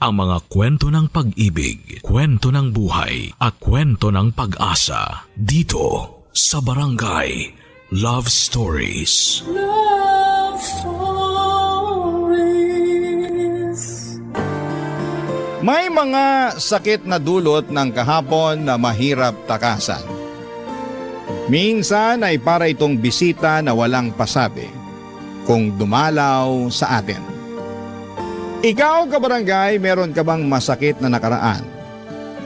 ang mga kwento ng pag-ibig, kwento ng buhay, at kwento ng pag-asa dito sa Barangay Love Stories. Love Stories. May mga sakit na dulot ng kahapon na mahirap takasan. Minsan ay para itong bisita na walang pasabi kung dumalaw sa atin. Ikaw, kabarangay, meron ka bang masakit na nakaraan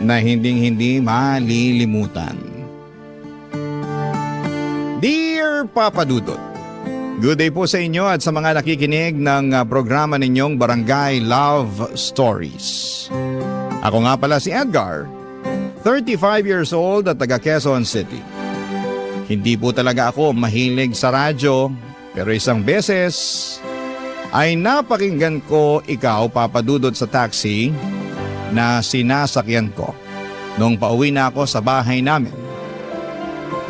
na hinding-hindi malilimutan? Dear Papa Dudut, good day po sa inyo at sa mga nakikinig ng programa ninyong Barangay Love Stories. Ako nga pala si Edgar, 35 years old at taga Quezon City. Hindi po talaga ako mahilig sa radyo, pero isang beses ay napakinggan ko ikaw, Papa Dudut, sa taxi na sinasakyan ko nung pauwi na ako sa bahay namin.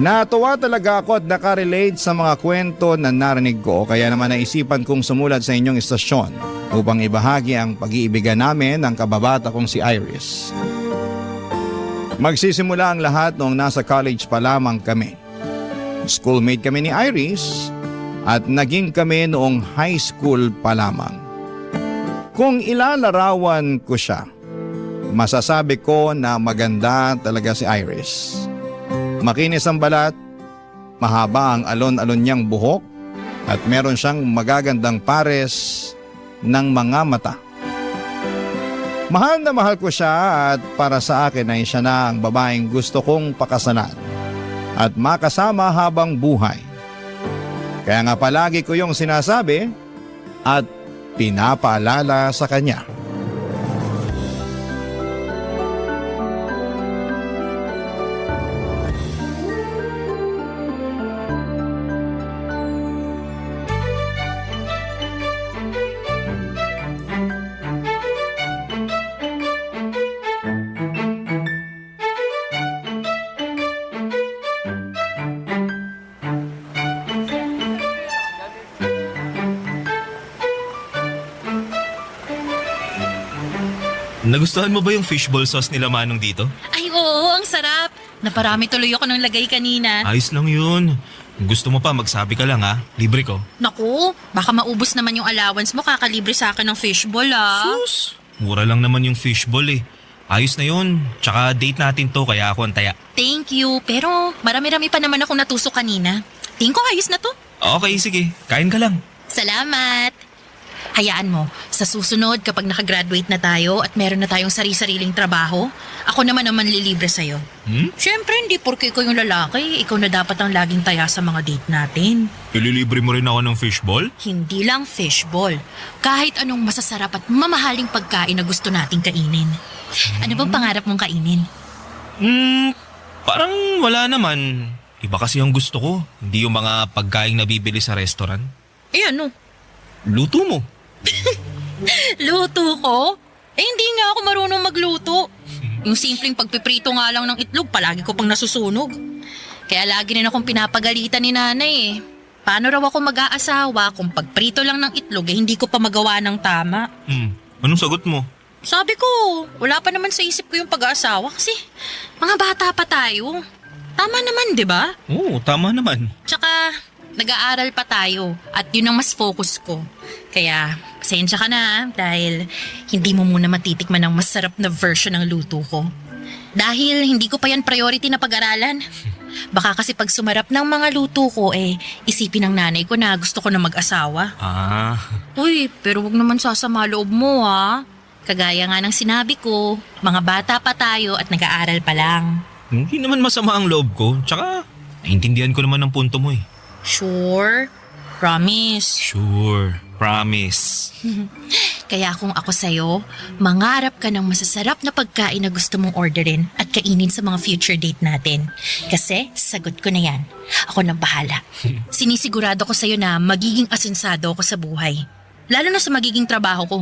Natuwa talaga ako at nakarelate sa mga kwento na narinig ko, kaya naman naisipan kong sumulat sa inyong istasyon upang ibahagi ang pag-iibigan namin ng kababata kong si Iris. Magsisimula ang lahat noong nasa college pa lamang kami. Schoolmate kami ni Iris at naging kami noong high school pa lamang. Kung ilalarawan ko siya, masasabi ko na maganda talaga si Iris. Makinis ang balat, mahaba ang alon-alon niyang buhok at meron siyang magagandang pares ng mga mata. Mahal na mahal ko siya at para sa akin ay siya na ang babaeng gusto kong pakasalan at makasama habang buhay. Kaya nga palagi ko yung sinasabi at pinapaalala sa kanya. Nagustuhan mo ba yung fishball sauce nila Manong dito? Ay oo, ang sarap. Naparami tuloy ako ng lagay kanina. Ayos lang yun. Kung gusto mo pa, magsabi ka lang ha. Libre ko. Naku, baka maubos naman yung allowance mo kakalibre sa akin ng fishball Sus! Mura lang naman yung fishball eh. Ayos na yun. Tsaka date natin to kaya ako ang taya. Thank you, pero marami-rami pa naman akong natusok kanina. Tingin ko ayos na to. Okay, sige. Kain ka lang. Salamat. Hayaan mo, sa susunod kapag nakagraduate na tayo at meron na tayong sari-sariling trabaho, ako naman ang manlilibre sa'yo. Siyempre, hindi porke ikaw yung lalaki, ikaw na dapat ang laging taya sa mga date natin. Ililibre mo rin ako ng fishball? Hindi lang fishball, kahit anong masasarap at mamahaling pagkain na gusto nating kainin. Ano bang pangarap mong kainin? Parang wala naman. Iba kasi yung gusto ko. Hindi yung mga pagkain na bibili sa restaurant. Eh ano? Luto mo. Luto ko? Eh hindi nga ako marunong magluto. Yung simpleng pagpiprito nga lang ng itlog, palagi ko pang nasusunog. Kaya lagi rin akong pinapagalitan ni nanay eh. Paano raw ako mag-aasawa kung pagprito lang ng itlog eh hindi ko pa magawa ng tama? Anong sagot mo? Sabi ko, wala pa naman sa isip ko yung pag-aasawa kasi mga bata pa tayo. Tama naman, di ba? Oo, tama naman. Tsaka, nag-aaral pa tayo at yun ang mas focus ko. Kaya, pasensya ka na dahil hindi mo muna matitikman ang masarap na version ng luto ko. Dahil hindi ko pa yan priority na pag-aralan. Baka kasi pag sumarap ng mga luto ko isipin ng nanay ko na gusto ko na mag-asawa. Uy, pero wag naman sasama loob mo ha. Kagaya nga ng sinabi ko, mga bata pa tayo at nag-aaral pa lang. Hindi naman masama ang loob ko. Tsaka, naiintindihan ko naman ang punto mo eh. Sure? Promise? Sure. Promise. Kaya kung ako sa'yo, mangarap ka ng masasarap na pagkain na gusto mong orderin at kainin sa mga future date natin. Kasi sagot ko na yan. Ako nang bahala. Sinisigurado ko sa'yo na magiging asensado ako sa buhay. Lalo na sa magiging trabaho ko.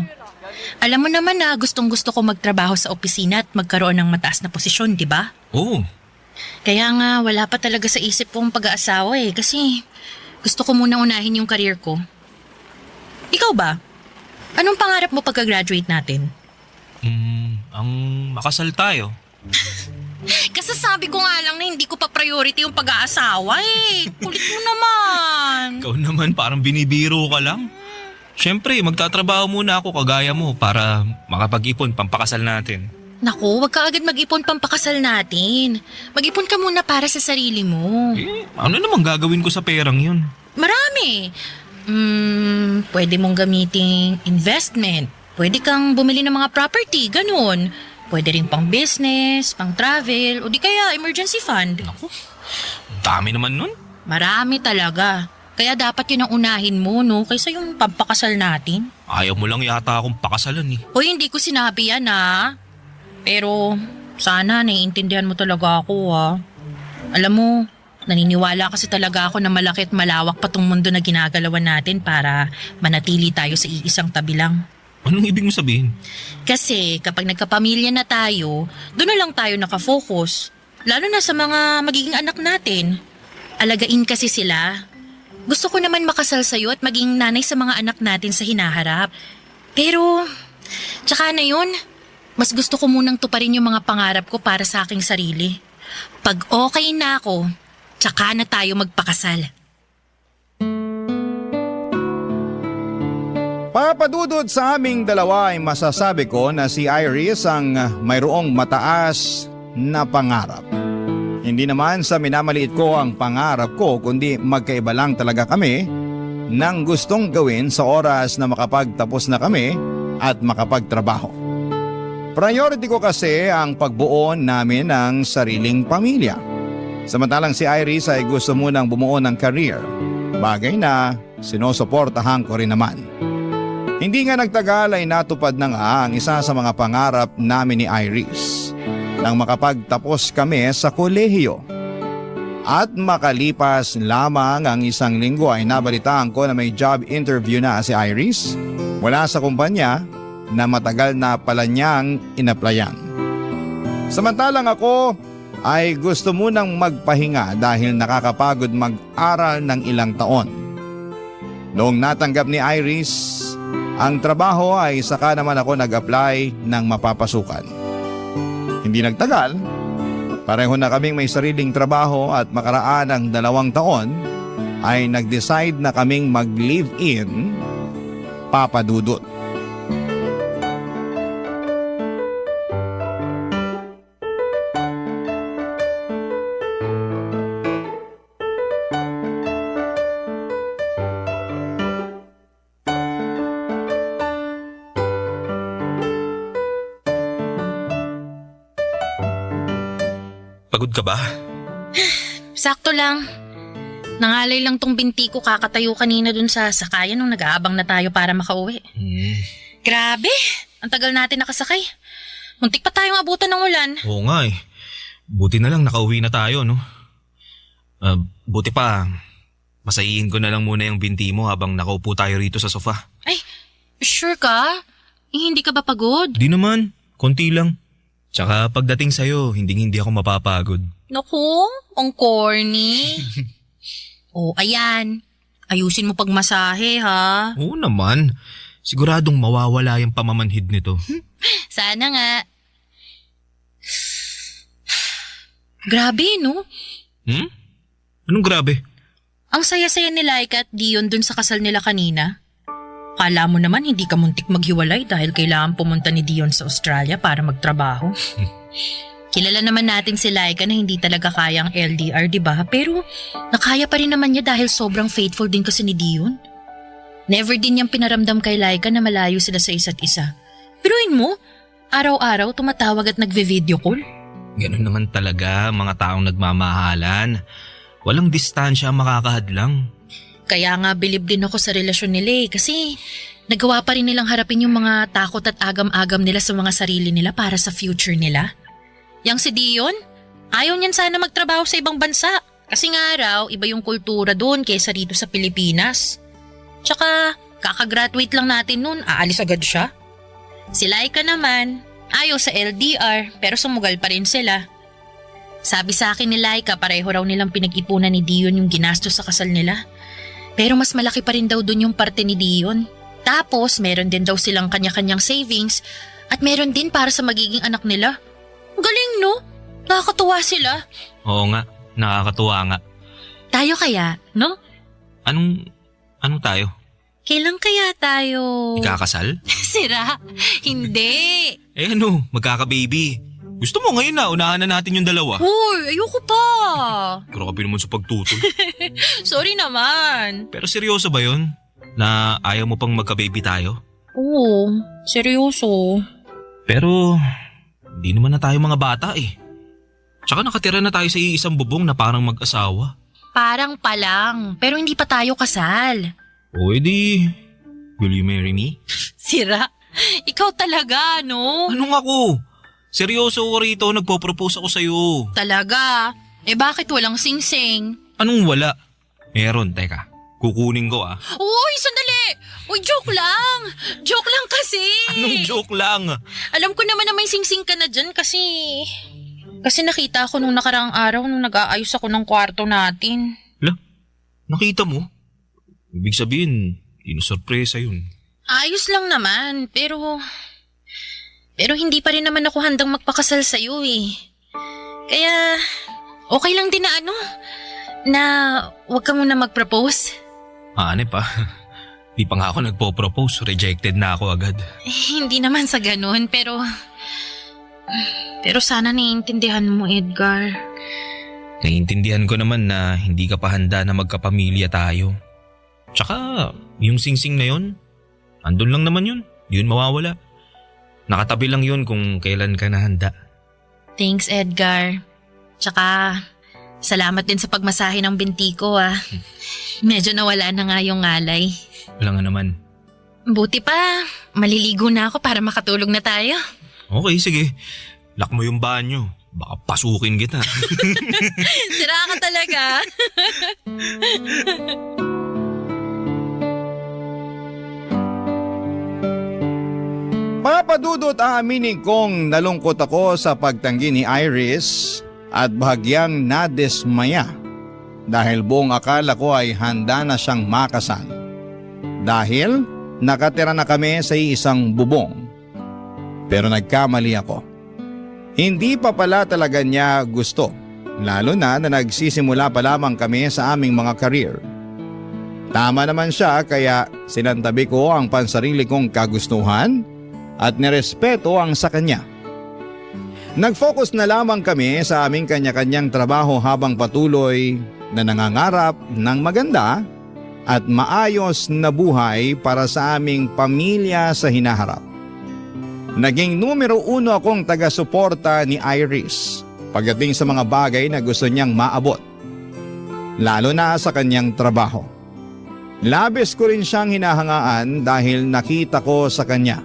Alam mo naman na gustong-gusto ko magtrabaho sa opisina at magkaroon ng mataas na posisyon, di ba? Oo. Kaya nga wala pa talaga sa isip kong pag-aasawa kasi gusto ko muna unahin yung career ko. Ikaw ba? Anong pangarap mo pagka-graduate natin? Ang makasal tayo. Kasasabi ko nga lang na hindi ko pa priority yung pag-aasawa eh. Kulit mo naman. Ikaw naman parang binibiro ka lang. Siyempre, magtatrabaho muna ako kagaya mo para makapag-ipon pampakasal natin. Naku, wag ka agad mag-ipon pampakasal natin. Mag-ipon ka muna para sa sarili mo. Ano namang gagawin ko sa perang yun? Marami. Pwede mong gamiting investment. Pwede kang bumili ng mga property, ganun. Pwede rin pang business, pang travel, o di kaya emergency fund. Dami naman nun. Marami talaga. Kaya dapat yun ang unahin mo, no? Kaysa yung pampakasal natin. Ayaw mo lang yata akong pakasalan eh. Hoy, hindi ko sinabi yan, ha? Pero sana naiintindihan mo talaga ako, ha? Alam mo, naniniwala kasi talaga ako na malaki at malawak pa tong mundo na ginagalawan natin para manatili tayo sa iisang tabi lang. Anong ibig mo sabihin? Kasi kapag nagkapamilya na tayo, doon na lang tayo nakafocus. Lalo na sa mga magiging anak natin. Alagain kasi sila. Gusto ko naman makasal sa'yo at maging nanay sa mga anak natin sa hinaharap. Pero, tsaka na yun, mas gusto ko munang tuparin yung mga pangarap ko para sa aking sarili. Pag okay na ako, tsaka na tayo magpakasal. Papadudod sa aming dalawa ay masasabi ko na si Iris ang mayroong mataas na pangarap. Hindi naman sa minamaliit ko ang pangarap ko kundi magkaiba lang talaga kami ng gustong gawin sa oras na makapagtapos na kami at makapagtrabaho. Priority ko kasi ang pagbuo namin ng sariling pamilya. Samantalang si Iris ay gusto munang bumuo ng career, bagay na sinusuportahan ko rin naman. Hindi nga nagtagal ay natupad na nga ang isa sa mga pangarap namin ni Iris nang makapagtapos kami sa kolehiyo. At makalipas lamang ang isang linggo ay nabalitaan ko na may job interview na si Iris mula sa kumpanya na matagal na pala niyang inaplayan. Samantalang ako ay gusto munang magpahinga dahil nakakapagod mag-aral ng ilang taon. Noong natanggap ni Iris ang trabaho ay saka naman ako nag-apply ng mapapasukan. Hindi nagtagal, pareho na kaming may sariling trabaho at makaraan ng 2 taon ay nag-decide na kaming mag-live-in, Papa Dudut. Pagod ka ba? Sakto lang. Nangalay lang tong binti ko kakatayo kanina dun sa sakayan nung nag-aabang na tayo para makauwi. Grabe, ang tagal natin nakasakay. Muntik pa tayong abutan ng ulan. Oo nga eh. Buti na lang nakauwi na tayo, no? Buti pa, masayihin ko na lang muna yung binti mo habang nakaupo tayo rito sa sofa. Ay, sure ka? Hindi ka ba pagod? Di naman, konti lang. Tsaka pagdating sa'yo, hindi ako mapapagod. Naku, ang corny. Oh, ayan. Ayusin mo pagmasahe, ha? Oo naman. Siguradong mawawala yung pamamanhid nito. Sana nga. Grabe, no? Anong grabe? Ang saya-saya ni Laika at Dion dun sa kasal nila kanina. Kala mo naman hindi ka muntik maghiwalay dahil kailangan pumunta ni Dion sa Australia para magtrabaho. Kilala naman natin si Laika na hindi talaga kaya ang LDR, di ba? Pero nakaya pa rin naman niya dahil sobrang faithful din kasi ni Dion. Never din niyang pinaramdam kay Laika na malayo sila sa isa't isa. Piruin mo, araw-araw tumatawag at nagve-video call. Ganun naman talaga mga taong nagmamahalan. Walang distansya ang makakahadlang. Kaya nga bilib din ako sa relasyon nila kasi nagawa pa rin nilang harapin yung mga takot at agam-agam nila sa mga sarili nila para sa future nila. Yang si Dion, ayaw niyan sana magtrabaho sa ibang bansa kasi nga raw iba yung kultura doon kaysa rito sa Pilipinas. Tsaka kakagraduate lang natin noon, aalis agad siya. Si Laika naman, ayaw sa LDR pero sumugal pa rin sila. Sabi sa akin ni Laika pareho raw nilang pinag-ipunan ni Dion yung ginastos sa kasal nila. Pero mas malaki pa rin daw dun yung parte ni Dion. Tapos meron din daw silang kanya-kanyang savings At meron din para sa magiging anak nila. Galing, no? Nakakatuwa sila. Oo nga, nakakatuwa nga. Tayo kaya, no? Anong tayo? Kailan kaya tayo... Ikakasal? Sira? Hindi. Eh ano, magkaka-baby. Gusto mo ngayon na, unahan na natin yung dalawa. Hoy, ayoko pa. Grabe naman sa pagtutol. Sorry naman. Pero seryoso ba yun? Na ayaw mo pang magka-baby tayo? Oo, seryoso. Pero, hindi naman na tayo mga bata eh. Tsaka nakatira na tayo sa iisang bubong na parang mag-asawa. Parang pa lang, pero hindi pa tayo kasal. O edi, will you marry me? Sira? Ikaw talaga, no? Anong ako? Seryoso ko rito, nagpo-propose ako sa'yo. Talaga? Eh bakit walang sing-sing? Anong wala? Meron, teka. Kukunin ko ah. Uy, sandali! Uy, joke lang! Joke lang kasi! Anong joke lang? Alam ko naman na may sing-sing ka na dyan kasi... Kasi nakita ako nung nakaraang araw nung nag-aayos ako ng kwarto natin. Hala, nakita mo? Ibig sabihin, inusurpresa yun. Ayos lang naman, pero... Pero hindi pa rin naman ako handang magpakasal sa'yo eh. Kaya, okay lang din na na huwag ka muna mag-propose. Ane pa. Di pa nga ako nagpo-propose, rejected na ako agad. Hindi naman sa ganun, pero... Pero sana naiintindihan mo, Edgar. Naiintindihan ko naman na hindi ka pa handa na magkapamilya tayo. Tsaka, yung singsing na yun, andun lang naman yun. Di yun mawawala. Nakatabi lang yun kung kailan ka na handa. Thanks, Edgar. Tsaka, salamat din sa pagmasahe ng binti ko ah. Medyo nawala na nga yung ngalay. Wala nga naman. Buti pa, maliligo na ako para makatulog na tayo. Okay, sige. Lock mo yung banyo. Baka pasukin kita. Sira ka talaga. Papadudot, aaminin kong nalungkot ako sa pagtanggi ni Iris at bahagyang nadismaya dahil buong akala ko ay handa na siyang makasal. Dahil nakatira na kami sa isang bubong. Pero nagkamali ako. Hindi pa pala talaga niya gusto, lalo na nagsisimula pa lamang kami sa aming mga career. Tama naman siya kaya sinantabi ko ang pansarili kong kagustuhan at nirespeto ang sa kanya. Nag-focus na lamang kami sa aming kanya-kanyang trabaho habang patuloy na nangangarap ng maganda at maayos na buhay para sa aming pamilya sa hinaharap. Naging numero 1 akong taga-suporta ni Iris pagdating sa mga bagay na gusto niyang maabot, lalo na sa kanyang trabaho. Labis ko rin siyang hinahangaan dahil nakita ko sa kanya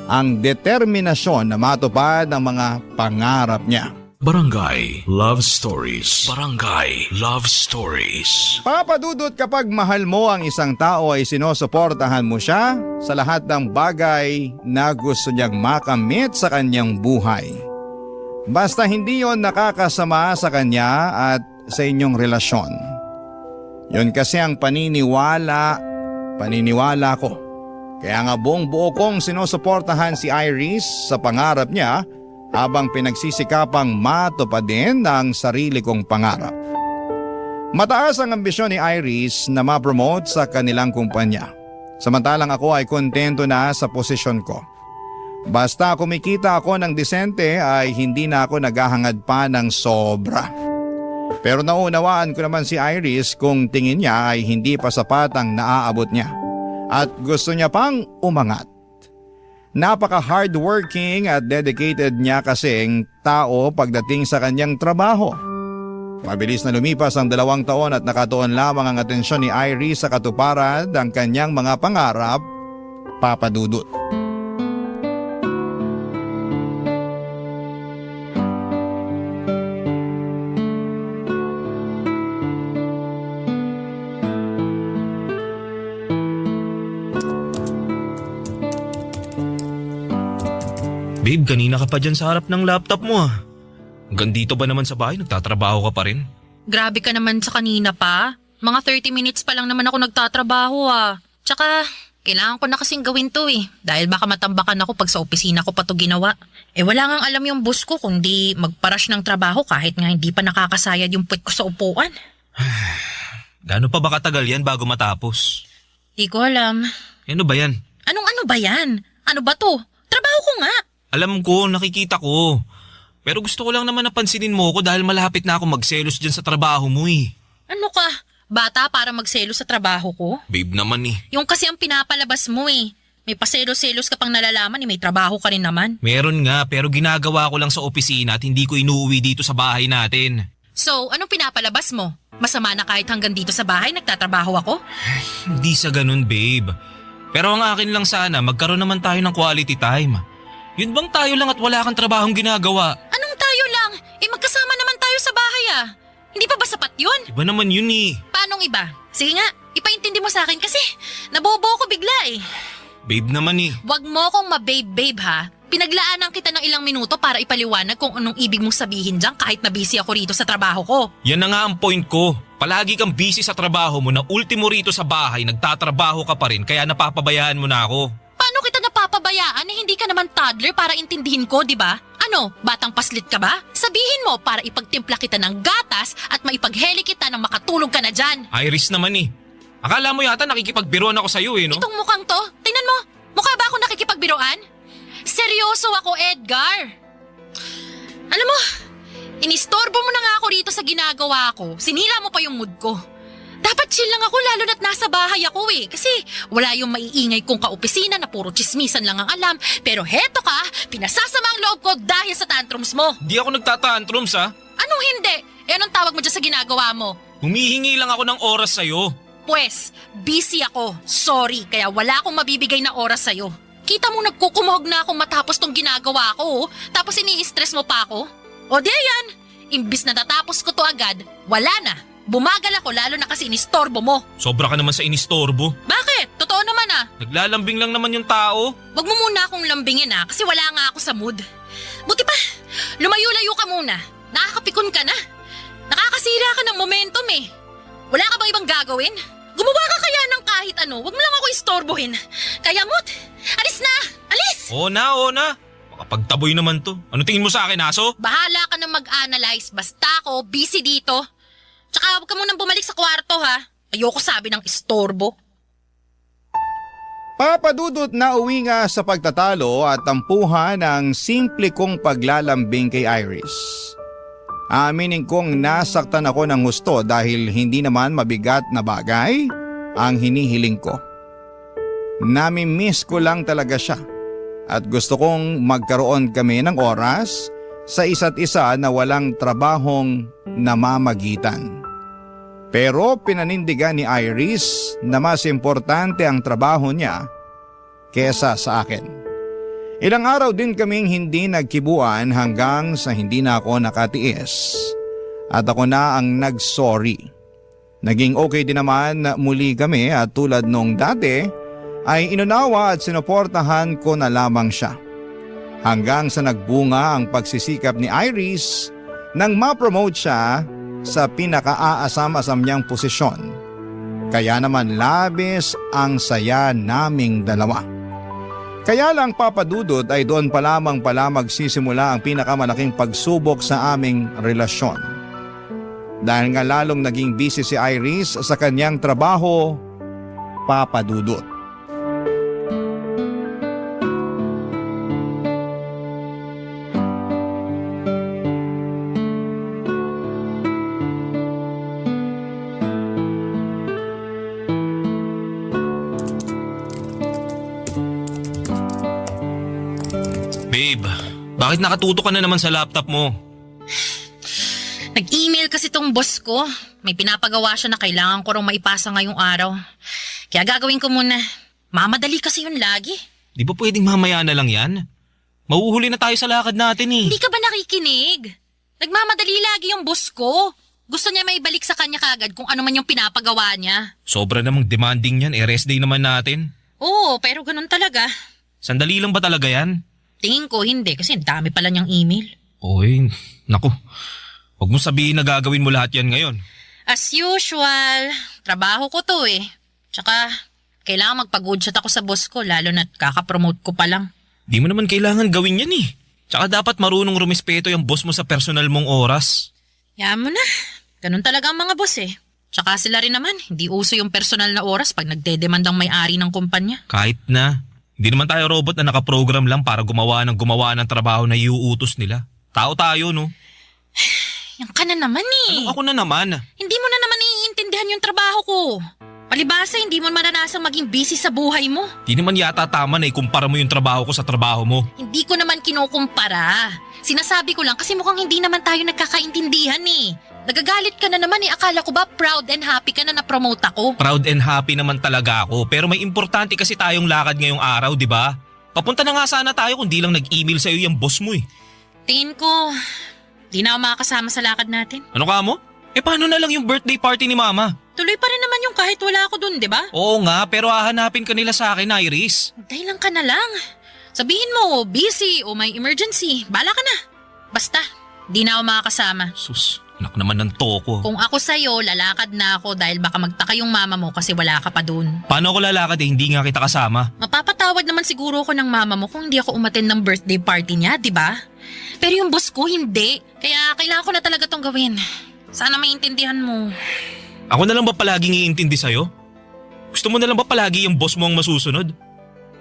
ang determinasyon na matupad ang mga pangarap niya. Barangay Love Stories. Barangay Love Stories. Papadudot, kapag mahal mo ang isang tao ay sinusuportahan mo siya sa lahat ng bagay na gusto niyang makamit sa kanyang buhay. Basta hindi yon nakakasama sa kanya at sa inyong relasyon. Yon kasi ang paniniwala ko. Kaya nga buong buo kong sinusuportahan si Iris sa pangarap niya habang pinagsisikapang matupadin ang sarili kong pangarap. Mataas ang ambisyon ni Iris na ma-promote sa kanilang kumpanya. Samantalang ako ay kontento na sa posisyon ko. Basta kumikita ako ng disente ay hindi na ako naghahangad pa ng sobra. Pero naunawaan ko naman si Iris kung tingin niya ay hindi pa sapat ang naaabot niya at gusto niya pang umangat. Napaka-hardworking at dedicated niya kasing tao pagdating sa kanyang trabaho. Mabilis na lumipas ang 2 taon at nakatuon lamang ang atensyon ni Iris sa katuparan ng kanyang mga pangarap, papadudot. Babe, kanina ka pa dyan sa harap ng laptop mo ah. Hanggang dito ba naman sa bahay, nagtatrabaho ka pa rin? Grabe ka naman sa kanina pa. Mga 30 minutes pa lang naman ako nagtatrabaho ah. Tsaka, Kailangan ko na kasing gawin to eh. Dahil baka matambakan ako pag sa opisina ko pa to ginawa. Wala ngang alam yung boss ko kundi magparush ng trabaho kahit nga hindi pa nakakasayad yung puwet ko sa upuan. Gaano pa ba katagal yan bago matapos? Di ko alam. Ano ba yan? Anong ano ba yan? Ano ba to? Trabaho ko nga. Alam ko, nakikita ko. Pero gusto ko lang naman napansinin mo ko dahil malapit na ako magselos dyan sa trabaho mo eh. Ano ka? Bata para magselo sa trabaho ko? Babe naman eh. Yung kasi ang pinapalabas mo eh. May paselos-selos ka pang nalalaman eh, may trabaho ka rin naman. Meron nga pero ginagawa ko lang sa opisina at hindi ko inuuwi dito sa bahay natin. So, anong pinapalabas mo? Masama na kahit hanggang dito sa bahay nagtatrabaho ako? Hindi sa ganun babe. Pero ang akin lang sana magkaroon naman tayo ng quality time. Yun bang tayo lang at wala kang trabahong ginagawa? Anong tayo lang? Magkasama naman tayo sa bahay ah. Hindi pa ba sapat yun? Iba naman yun eh. Paanong iba? Sige nga, ipaintindi mo sa akin kasi nabobo ko bigla eh. Babe naman eh. Wag mo akong mababe-babe ha. Pinaglaanan kita ng ilang minuto para ipaliwanag kung anong ibig mong sabihin dyan kahit na busy ako rito sa trabaho ko. Yan na nga ang point ko. Palagi kang busy sa trabaho mo na ultimo rito sa bahay nagtatrabaho ka pa rin kaya napapabayaan mo na ako. Paano kita napapabayaan eh hindi ka naman toddler para intindihin ko, di ba? Ano, batang paslit ka ba? Sabihin mo para ipagtimpla kita ng gatas at maipagheli kita nang makatulog ka na dyan. Iris naman eh. Akala mo yata nakikipagbiruan ako sa'yo eh, no? Itong mukhang to, tingnan mo, mukha ba ako nakikipagbiroan? Seryoso ako, Edgar. Alam mo, inistorbo mo na nga ako rito sa ginagawa ko. Sinira mo pa yung mood ko. Dapat chill lang ako lalo na't nasa bahay ako eh. Kasi wala yung maiingay kong kaopisina na puro chismisan lang ang alam. Pero heto ka, pinasasama ang loob ko dahil sa tantrums mo. Di ako nagtatantrums ha. Anong hindi? Anong tawag mo dyan sa ginagawa mo? Humihingi lang ako ng oras sa'yo. Pwes, busy ako. Sorry, kaya wala akong mabibigay na oras sa'yo. Kita mo nagkukumuhog na akong matapos tong ginagawa ko, tapos ini-stress mo pa ako? O di yan, imbis na natapos ko to agad, wala na. Bumagal ako lalo na kasi inistorbo mo. Sobra ka naman sa inistorbo. Bakit? Totoo naman ah. Naglalambing lang naman yung tao. Wag mo muna akong lambingin ah, kasi wala nga ako sa mood. Buti pa, lumayo-layo ka muna. Nakakapikon ka na. Nakakasira ka ng momentum eh. Wala ka bang ibang gagawin? Gumawa ka kaya ng kahit ano, wag mo lang ako istorbohin. Kaya Mut, alis na! Alis! Oo na. Makapagtaboy naman to. Ano tingin mo sa akin, aso? Bahala ka na mag-analyze, basta ako busy dito. Tsaka huwag ka munang bumalik sa kwarto ha. Ayoko sabi ng istorbo. Papadudot na uwi nga sa pagtatalo at tampuhan ng simple kong paglalambing kay Iris. Aminin kong nasaktan ako ng husto dahil hindi naman mabigat na bagay ang hinihiling ko. Nami-miss ko lang talaga siya at gusto kong magkaroon kami ng oras sa isa't isa na walang trabahong namamagitan. Pero pinanindigan ni Iris na mas importante ang trabaho niya kesa sa akin. Ilang araw din kaming hindi nagkibuan hanggang sa hindi na ako nakatiis at ako na ang nag-sorry. Naging okay din naman muli kami at tulad nung dati ay inunawa at sinuportahan ko na lamang siya. Hanggang sa nagbunga ang pagsisikap ni Iris nang ma-promote siya sa pinaka-aasam-asam niyang posisyon. Kaya naman labis ang saya naming dalawa. Kaya lang papadudot ay doon pa lamang pala magsisimula ang pinakamalaking pagsubok sa aming relasyon. Dahil nga lalong naging busy si Iris sa kanyang trabaho, papadudot. Babe, bakit nakatuto ka na naman sa laptop mo? Nag-email kasi tong boss ko. May pinapagawa siya na kailangan ko raw maipasa ngayong araw. Kaya gagawin ko muna. Mamadali kasi yun lagi. Di ba pwedeng mamaya na lang yan? Mauhuli na tayo sa lakad natin eh. Hindi ka ba nakikinig? Nagmamadali lagi yung boss ko. Gusto niya maibalik sa kanya kagad kung ano man yung pinapagawa niya. Sobra namang demanding yan, rest day naman natin. Oo, pero ganun talaga. Sandali lang ba talaga yan? Tingin ko hindi kasi dami pala niyang email. Oy, naku. Huwag mo sabihin na gagawin mo lahat yan ngayon. As usual, trabaho ko to eh. Tsaka, Kailangan magpag-good shot ako sa boss ko, lalo na't kakapromote ko pa lang. Di mo naman kailangan gawin yan eh. Tsaka dapat marunong rumispeto yung boss mo sa personal mong oras. Yaman mo na. Ganun talaga ang mga boss eh. Tsaka sila rin naman, hindi uso yung personal na oras pag nagdedemand ang may-ari ng kumpanya. Kahit na. Hindi naman tayo robot na nakaprogram lang para gumawa ng trabaho na iuutos nila. Tao tayo, no? Yan ka na naman eh. Ako na naman. Hindi mo na naman iintindihan yung trabaho ko. Palibasa, hindi mo maranasang maging busy sa buhay mo. Di naman yata tama na ikumpara mo yung trabaho ko sa trabaho mo. Hindi ko naman kinukumpara. Sinasabi ko lang kasi mukhang hindi naman tayo nagkakaintindihan eh. Nagagalit ka na naman eh. Akala ko ba proud and happy ka na na-promote ako? Proud and happy naman talaga ako. Pero may importante kasi tayong lakad ngayong araw, di ba? Papunta na nga sana tayo kung di lang nag-email sa'yo yung boss mo eh. Tingin ko, di na ako makakasama sa lakad natin. Ano ka mo? Paano na lang yung birthday party ni Mama? Tuloy pa rin naman yung kahit wala ako dun, di ba? Oo nga, pero hahanapin ka nila sa akin, Iris. Dahil lang ka na lang. Sabihin mo, busy o may emergency. Bala ka na. Basta, di na ako makakasama. Sus, anak naman ng toko. Kung ako sa'yo, lalakad na ako dahil baka magtaka yung mama mo kasi wala ka pa dun. Paano ako lalakad hindi nga kita kasama? Mapapatawad naman siguro ako ng mama mo kung hindi ako umattend ng birthday party niya, di ba? Pero yung boss ko, hindi. Kaya kailangan ko na talaga tong gawin. Sana maintindihan mo. Ako na lang ba palaging iintindi sa'yo? Gusto mo na lang ba palagi yung boss mo ang masusunod?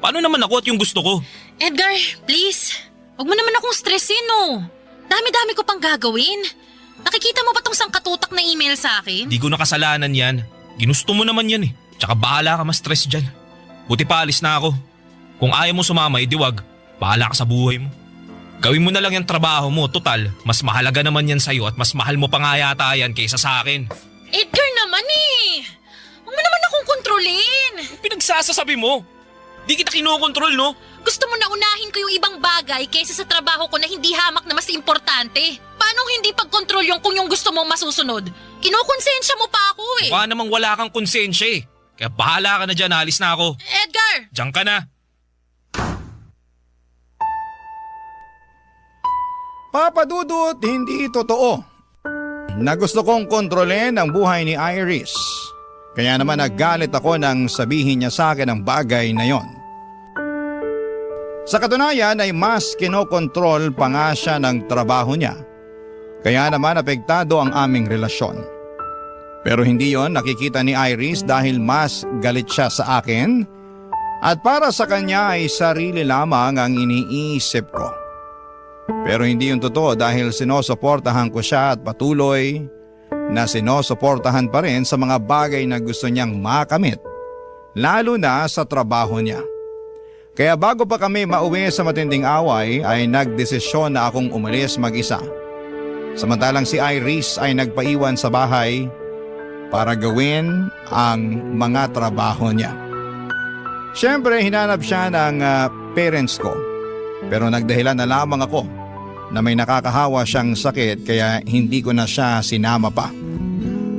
Paano naman ako at yung gusto ko? Edgar, please. Huwag mo naman akong stressin, no. Dami-dami ko pang gagawin. Nakikita mo ba tong sangkatutak na email sa akin? Di ko nakasalanan yan. Ginusto mo naman yan eh. Tsaka bahala ka ma-stress dyan. Buti pa alis na ako. Kung ayaw mo sumama, wag. Bahala ka sa buhay mo. Gawin mo na lang yung trabaho mo. Total, mas mahalaga naman yan sa'yo at mas mahal mo pa nga yata yan kaysa sa akin. Edgar naman eh. Huwag mo naman akong kontrolin. Pinagsasasabi mo. Di kita kinokontrol, no? Gusto mo na unahin ko yung ibang bagay kaysa sa trabaho ko na hindi hamak na mas importante. Paano hindi pag-control yung kung yung gusto mong masusunod? Kinukonsensya mo pa ako eh. Mukha namang wala kang konsensya eh. Kaya bahala ka na dyan, alis na ako. Edgar! Diyan ka na. Papa Dudut, hindi totoo na gusto kong kontrolin ang buhay ni Iris. Kaya naman naggalit ako nang sabihin niya sa akin ang bagay na yon. Sa katunayan ay mas kinokontrol pa nga siya ng trabaho niya. Kaya naman apektado ang aming relasyon. Pero hindi yon nakikita ni Iris dahil mas galit siya sa akin at para sa kanya ay sarili lamang ang iniisip ko. Pero hindi yun totoo dahil sinusuportahan ko siya at patuloy na sinusuportahan pa rin sa mga bagay na gusto niyang makamit, lalo na sa trabaho niya. Kaya bago pa kami mauwi sa matinding away ay nagdesisyon na akong umalis mag-isa. Samantalang si Iris ay nagpaiwan sa bahay para gawin ang mga trabaho niya. Siyempre hinanap siya ng parents ko pero nagdahilan na lamang ako na may nakakahawa siyang sakit kaya hindi ko na siya sinama pa.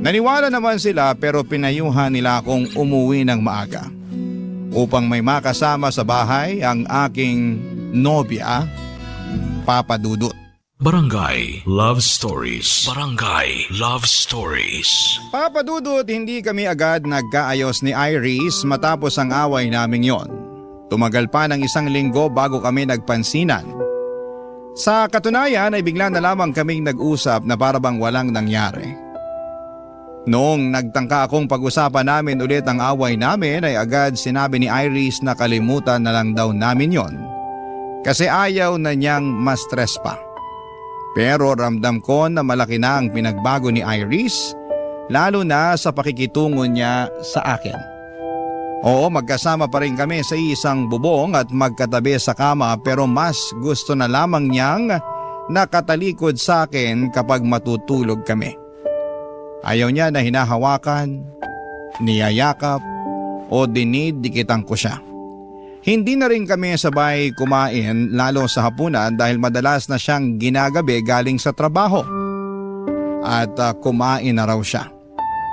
Naniwala naman sila pero pinayuhan nila akong umuwi ng maaga upang may makasama sa bahay ang aking nobya, Papa Dudut. Barangay Love Stories. Barangay Love Stories. Papa Dudut, hindi kami agad nagkaayos ni Iris matapos ang away naming yon. Tumagal pa ng 1 linggo bago kami nagpansinan. Sa katunayan ay bigla na lamang kaming nag-usap na parabang walang nangyari. Noong nagtangka akong pag-usapan namin ulit ang away namin ay agad sinabi ni Iris na kalimutan na lang daw namin yon kasi ayaw na niyang ma-stress pa. Pero ramdam ko na malaki na ang pinagbago ni Iris lalo na sa pakikitungo niya sa akin. Oo, magkasama pa rin kami sa isang bubong at magkatabi sa kama pero mas gusto na lamang niyang nakatalikod sa akin kapag matutulog kami. Ayaw niya na hinahawakan, niyayakap o dinidikitan ko siya. Hindi na rin kami sabay kumain lalo sa hapunan dahil madalas na siyang ginagabi galing sa trabaho at kumain na raw siya.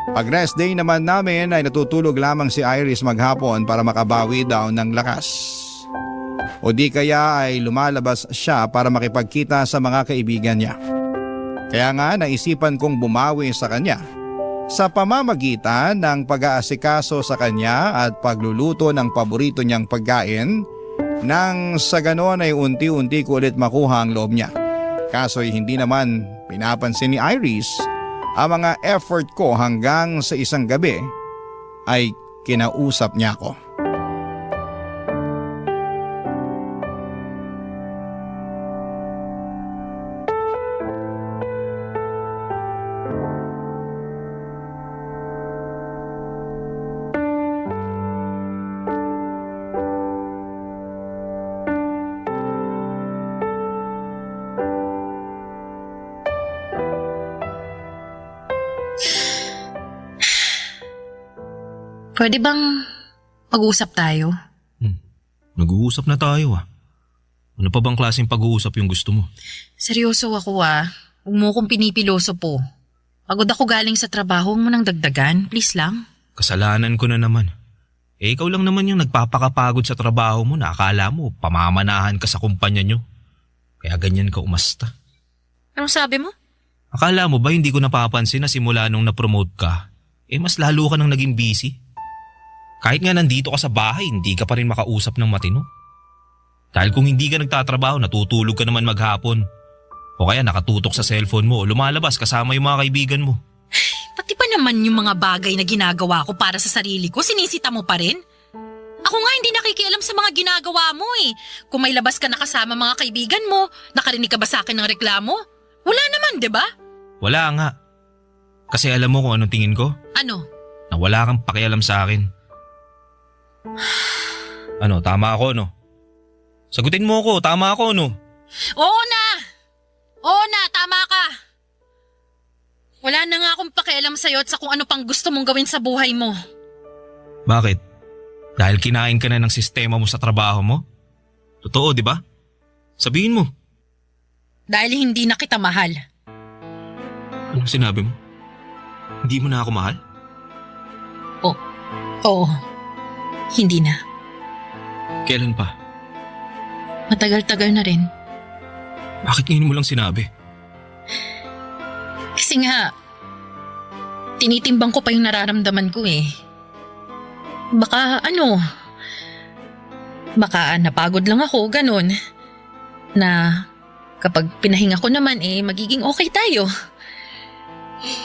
Pag rest day naman namin ay natutulog lamang si Iris maghapon para makabawi daw ng lakas. O di kaya ay lumalabas siya para makipagkita sa mga kaibigan niya. Kaya nga naisipan kong bumawi sa kanya sa pamamagitan ng pag-aasikaso sa kanya at pagluluto ng paborito niyang pagkain nang sa ganon ay unti-unti ko ulit makuha ang loob niya. Kaso'y hindi naman pinapansin ni Iris ang mga effort ko hanggang sa isang gabi ay kinausap niya ako. Pwede bang mag-usap tayo? Nag-uusap na tayo ah. Ano pa bang klaseng pag-uusap yung gusto mo? Seryoso ako ah. Huwag mo akong pinipiloso po. Pagod ako galing sa trabaho, huwag mo nang dagdagan. Please lang. Kasalanan ko na naman. Ikaw lang naman yung nagpapakapagod sa trabaho mo na akala mo pamamanahan ka sa kumpanya nyo. Kaya ganyan ka umasta. Anong sabi mo? Akala mo ba hindi ko napapansin na simula nung na-promote ka, mas lalo ka nang naging busy? Kahit nga nandito ka sa bahay, hindi ka pa rin makausap ng matino. Dahil kung hindi ka nagtatrabaho, natutulog ka naman maghapon. O kaya nakatutok sa cellphone mo o lumalabas kasama yung mga kaibigan mo. Pati pa naman yung mga bagay na ginagawa ko para sa sarili ko, sinisita mo pa rin? Ako nga hindi nakikialam sa mga ginagawa mo eh. Kung may labas ka na kasama mga kaibigan mo, nakarinig ka ba sa akin ng reklamo? Wala naman, di ba? Wala nga. Kasi alam mo kung anong tingin ko? Ano? Na wala kang pakialam sa akin. Ano, tama ako no? Sagutin mo ako, tama ako no? Oo na! Oo na, tama ka! Wala na nga akong pakialam sa'yo at sa kung ano pang gusto mong gawin sa buhay mo. Bakit? Dahil kinain ka na ng sistema mo sa trabaho mo? Totoo, di ba? Sabihin mo. Dahil hindi na kita mahal. Anong sinabi mo? Hindi mo na ako mahal? Oo. Hindi na. Kailan pa? Matagal-tagal na rin. Bakit ngayon mo lang sinabi? Kasi nga, tinitimbang ko pa yung nararamdaman ko eh. Baka napagod lang ako, ganun. Na kapag pinahinga ko naman magiging okay tayo.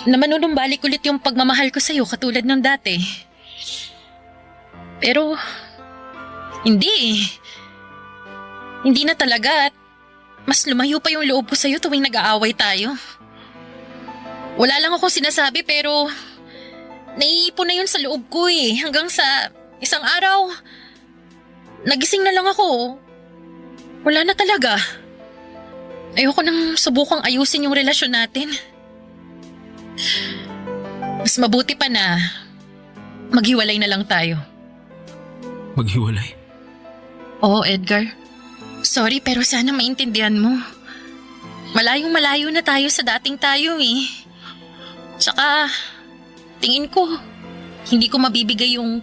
Na manunumbalik ulit yung pagmamahal ko sa'yo katulad ng dati. Pero, hindi. Hindi na talaga at mas lumayo pa yung loob ko sa'yo tuwing nag-aaway tayo. Wala lang akong sinasabi pero naiipon na yun sa loob ko hanggang sa isang araw, nagising na lang ako. Wala na talaga. Ayoko nang subukang ayusin yung relasyon natin. Mas mabuti pa na maghiwalay na lang tayo. Maghiwalay? Oo, Edgar. Sorry pero sana maintindihan mo. Malayong malayo na tayo sa dating tayo eh. Tsaka, tingin ko, hindi ko mabibigay yung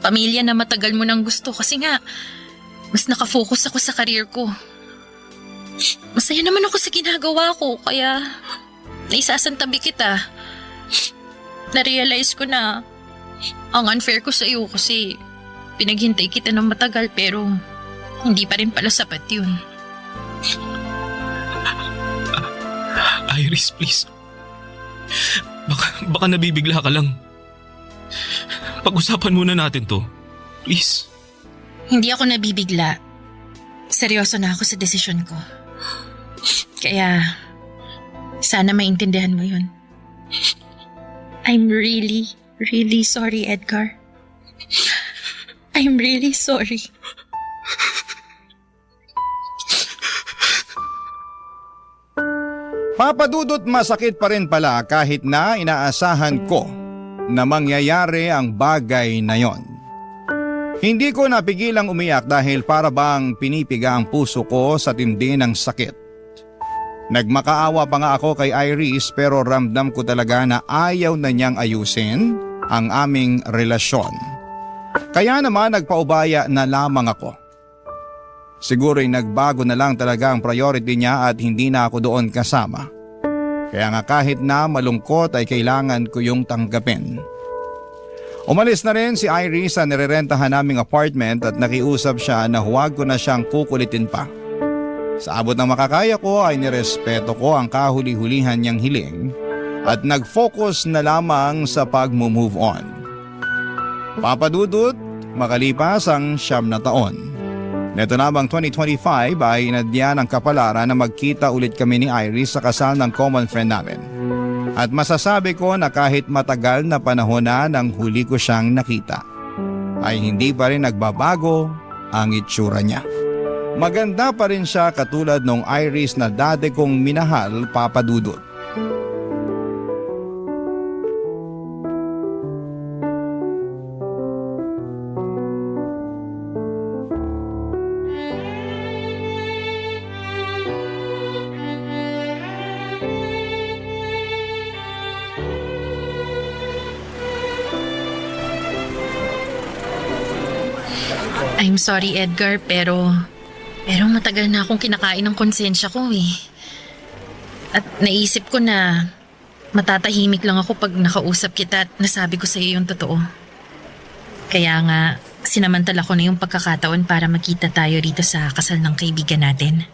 pamilya na matagal mo nang gusto kasi nga, mas nakafocus ako sa career ko. Masaya naman ako sa ginagawa ko kaya naisasantabi kita. Na-realize ko na ang unfair ko sa iyo kasi pinaghintay kita ng matagal pero hindi pa rin pala sapat yun. Iris, please. Baka nabibigla ka lang. Pag-usapan muna natin to. Please. Hindi ako nabibigla. Seryoso na ako sa desisyon ko. Kaya, sana maintindihan mo yun. I'm really, really sorry, Edgar. I'm really sorry. Papadudot masakit pa rin pala kahit na inaasahan ko na mangyayari ang bagay na yon. Hindi ko napigilang umiyak dahil para bang pinipiga ang puso ko sa tindi ng sakit. Nagmakaawa pa nga ako kay Iris pero ramdam ko talaga na ayaw na niyang ayusin ang aming relasyon. Kaya naman nagpaubaya na lamang ako. Siguro'y nagbago na lang talaga ang priority niya at hindi na ako doon kasama. Kaya nga kahit na malungkot ay kailangan ko yung tanggapin. Umalis na rin si Iris sa nirerentahan naming apartment at nakiusap siya na huwag ko na siyang kukulitin pa. Sa abot ng makakaya ko ay nirespeto ko ang kahuli-hulihan niyang hiling at nag-focus na lamang sa pag-move on. Papadudot, makalipas ang 9 na taon. Neto namang 2025 ay inadya ng kapalaran na magkita ulit kami ni Iris sa kasal ng common friend namin. At masasabi ko na kahit matagal na panahon na nang huli ko siyang nakita, ay hindi pa rin nagbabago ang itsura niya. Maganda pa rin siya katulad nung Iris na dati kong minahal, Papa Dudut. I'm sorry, Edgar, pero matagal na akong kinakain ng konsensya ko eh. At naisip ko na matatahimik lang ako pag nakausap kita at nasabi ko sa iyo yung totoo. Kaya nga, sinamantala ko na yung pagkakataon para makita tayo rito sa kasal ng kaibigan natin.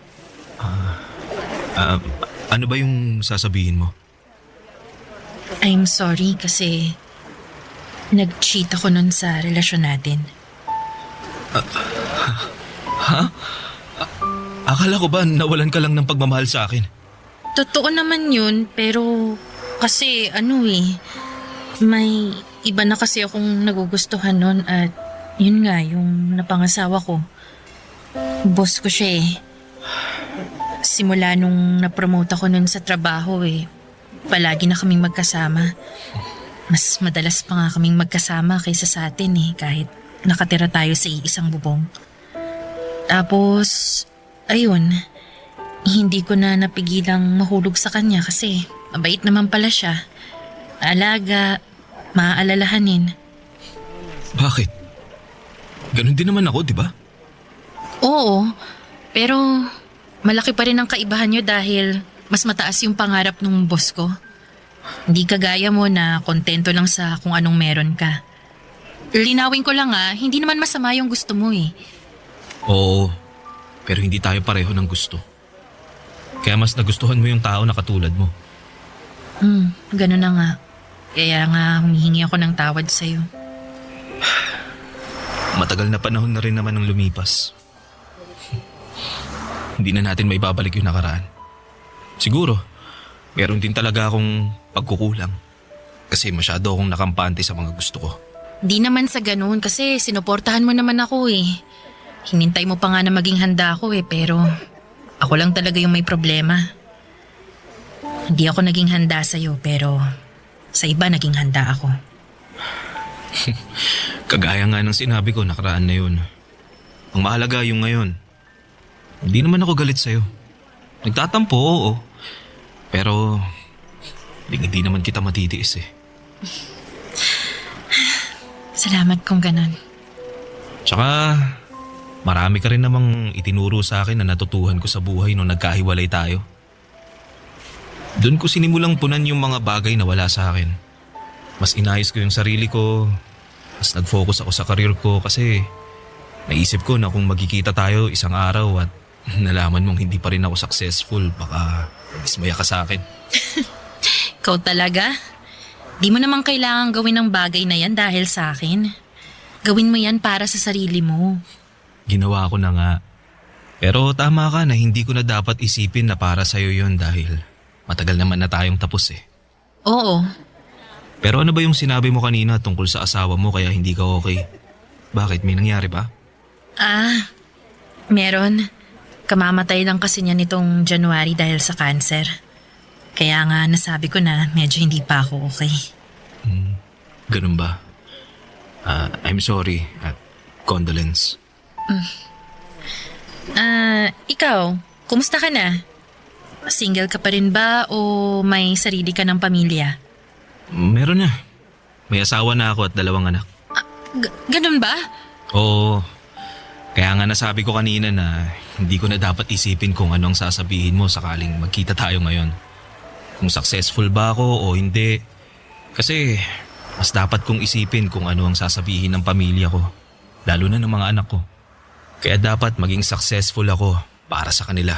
Ano ba yung sasabihin mo? I'm sorry kasi nag-cheat ako nun sa relasyon natin. Akala ko ba nawalan ka lang ng pagmamahal sa akin? Totoo naman yun, pero kasi may iba na kasi akong nagugustuhan nun at yun nga, yung napangasawa ko. Boss ko siya eh. Simula nung napromote ako nun sa trabaho palagi na kaming magkasama. Mas madalas pa nga kaming magkasama kaysa sa atin kahit nakatira tayo sa iisang bubong. Tapos, ayun, hindi ko na napigilang mahulog sa kanya kasi mabait naman pala siya. Alaga, maaalalahanin. Bakit? Ganon din naman ako, di ba? Oo, pero malaki pa rin ang kaibahan niyo dahil mas mataas yung pangarap ng boss ko. Hindi kagaya mo na kontento lang sa kung anong meron ka. Linawin ko lang hindi naman masama yung gusto mo Oo, pero hindi tayo pareho ng gusto. Kaya mas nagustuhan mo yung tao na katulad mo. Ganun na nga. Kaya nga humihingi ako ng tawad sa'yo. Matagal na panahon na rin naman ang lumipas. Hindi na natin maibabalik yung nakaraan. Siguro, meron din talaga akong pagkukulang. Kasi masyado akong nakampante sa mga gusto ko. Di naman sa ganun kasi sinuportahan mo naman ako Hinintay mo pa nga na maging handa ako pero ako lang talaga yung may problema. Hindi ako naging handa sa'yo pero sa iba naging handa ako. Kagaya nga ng sinabi ko nakaraan na yun. Ang mahalaga yung ngayon. Hindi naman ako galit sa'yo. Nagtatampo, oo. Pero hindi naman kita matitiis Salamat kung ganun. Tsaka marami ka rin namang itinuro sa akin na natutuhan ko sa buhay nung nagkahiwalay tayo. Doon ko sinimulang punan yung mga bagay na wala sa akin. Mas inayos ko yung sarili ko. Mas nag-focus ako sa career ko kasi naisip ko na kung magkikita tayo isang araw at nalaman mong hindi pa rin ako successful, baka dismaya ka sa akin. Ikaw talaga? Di mo naman kailangan gawin ang bagay na yan dahil sa akin. Gawin mo yan para sa sarili mo. Ginawa ko na nga. Pero tama ka na hindi ko na dapat isipin na para sa'yo yun dahil matagal naman na tayong tapos Oo. Pero ano ba yung sinabi mo kanina tungkol sa asawa mo kaya hindi ka okay? Bakit? May nangyari ba? Meron. Kamamatay lang kasi niya nitong January dahil sa cancer. Kaya nga nasabi ko na medyo hindi pa ako okay. Ganun ba? I'm sorry at condolence. Ikaw, kumusta ka na? Single ka pa rin ba o may sarili ka ng pamilya? Meron na. May asawa na ako at 2 anak. Ganun ba? Oo. Kaya nga nasabi ko kanina na hindi ko na dapat isipin kung ano ang sasabihin mo sakaling magkita tayo ngayon. kung successful ba ako o hindi. Kasi mas dapat kong isipin kung ano ang sasabihin ng pamilya ko, lalo na ng mga anak ko. Kaya dapat maging successful ako para sa kanila.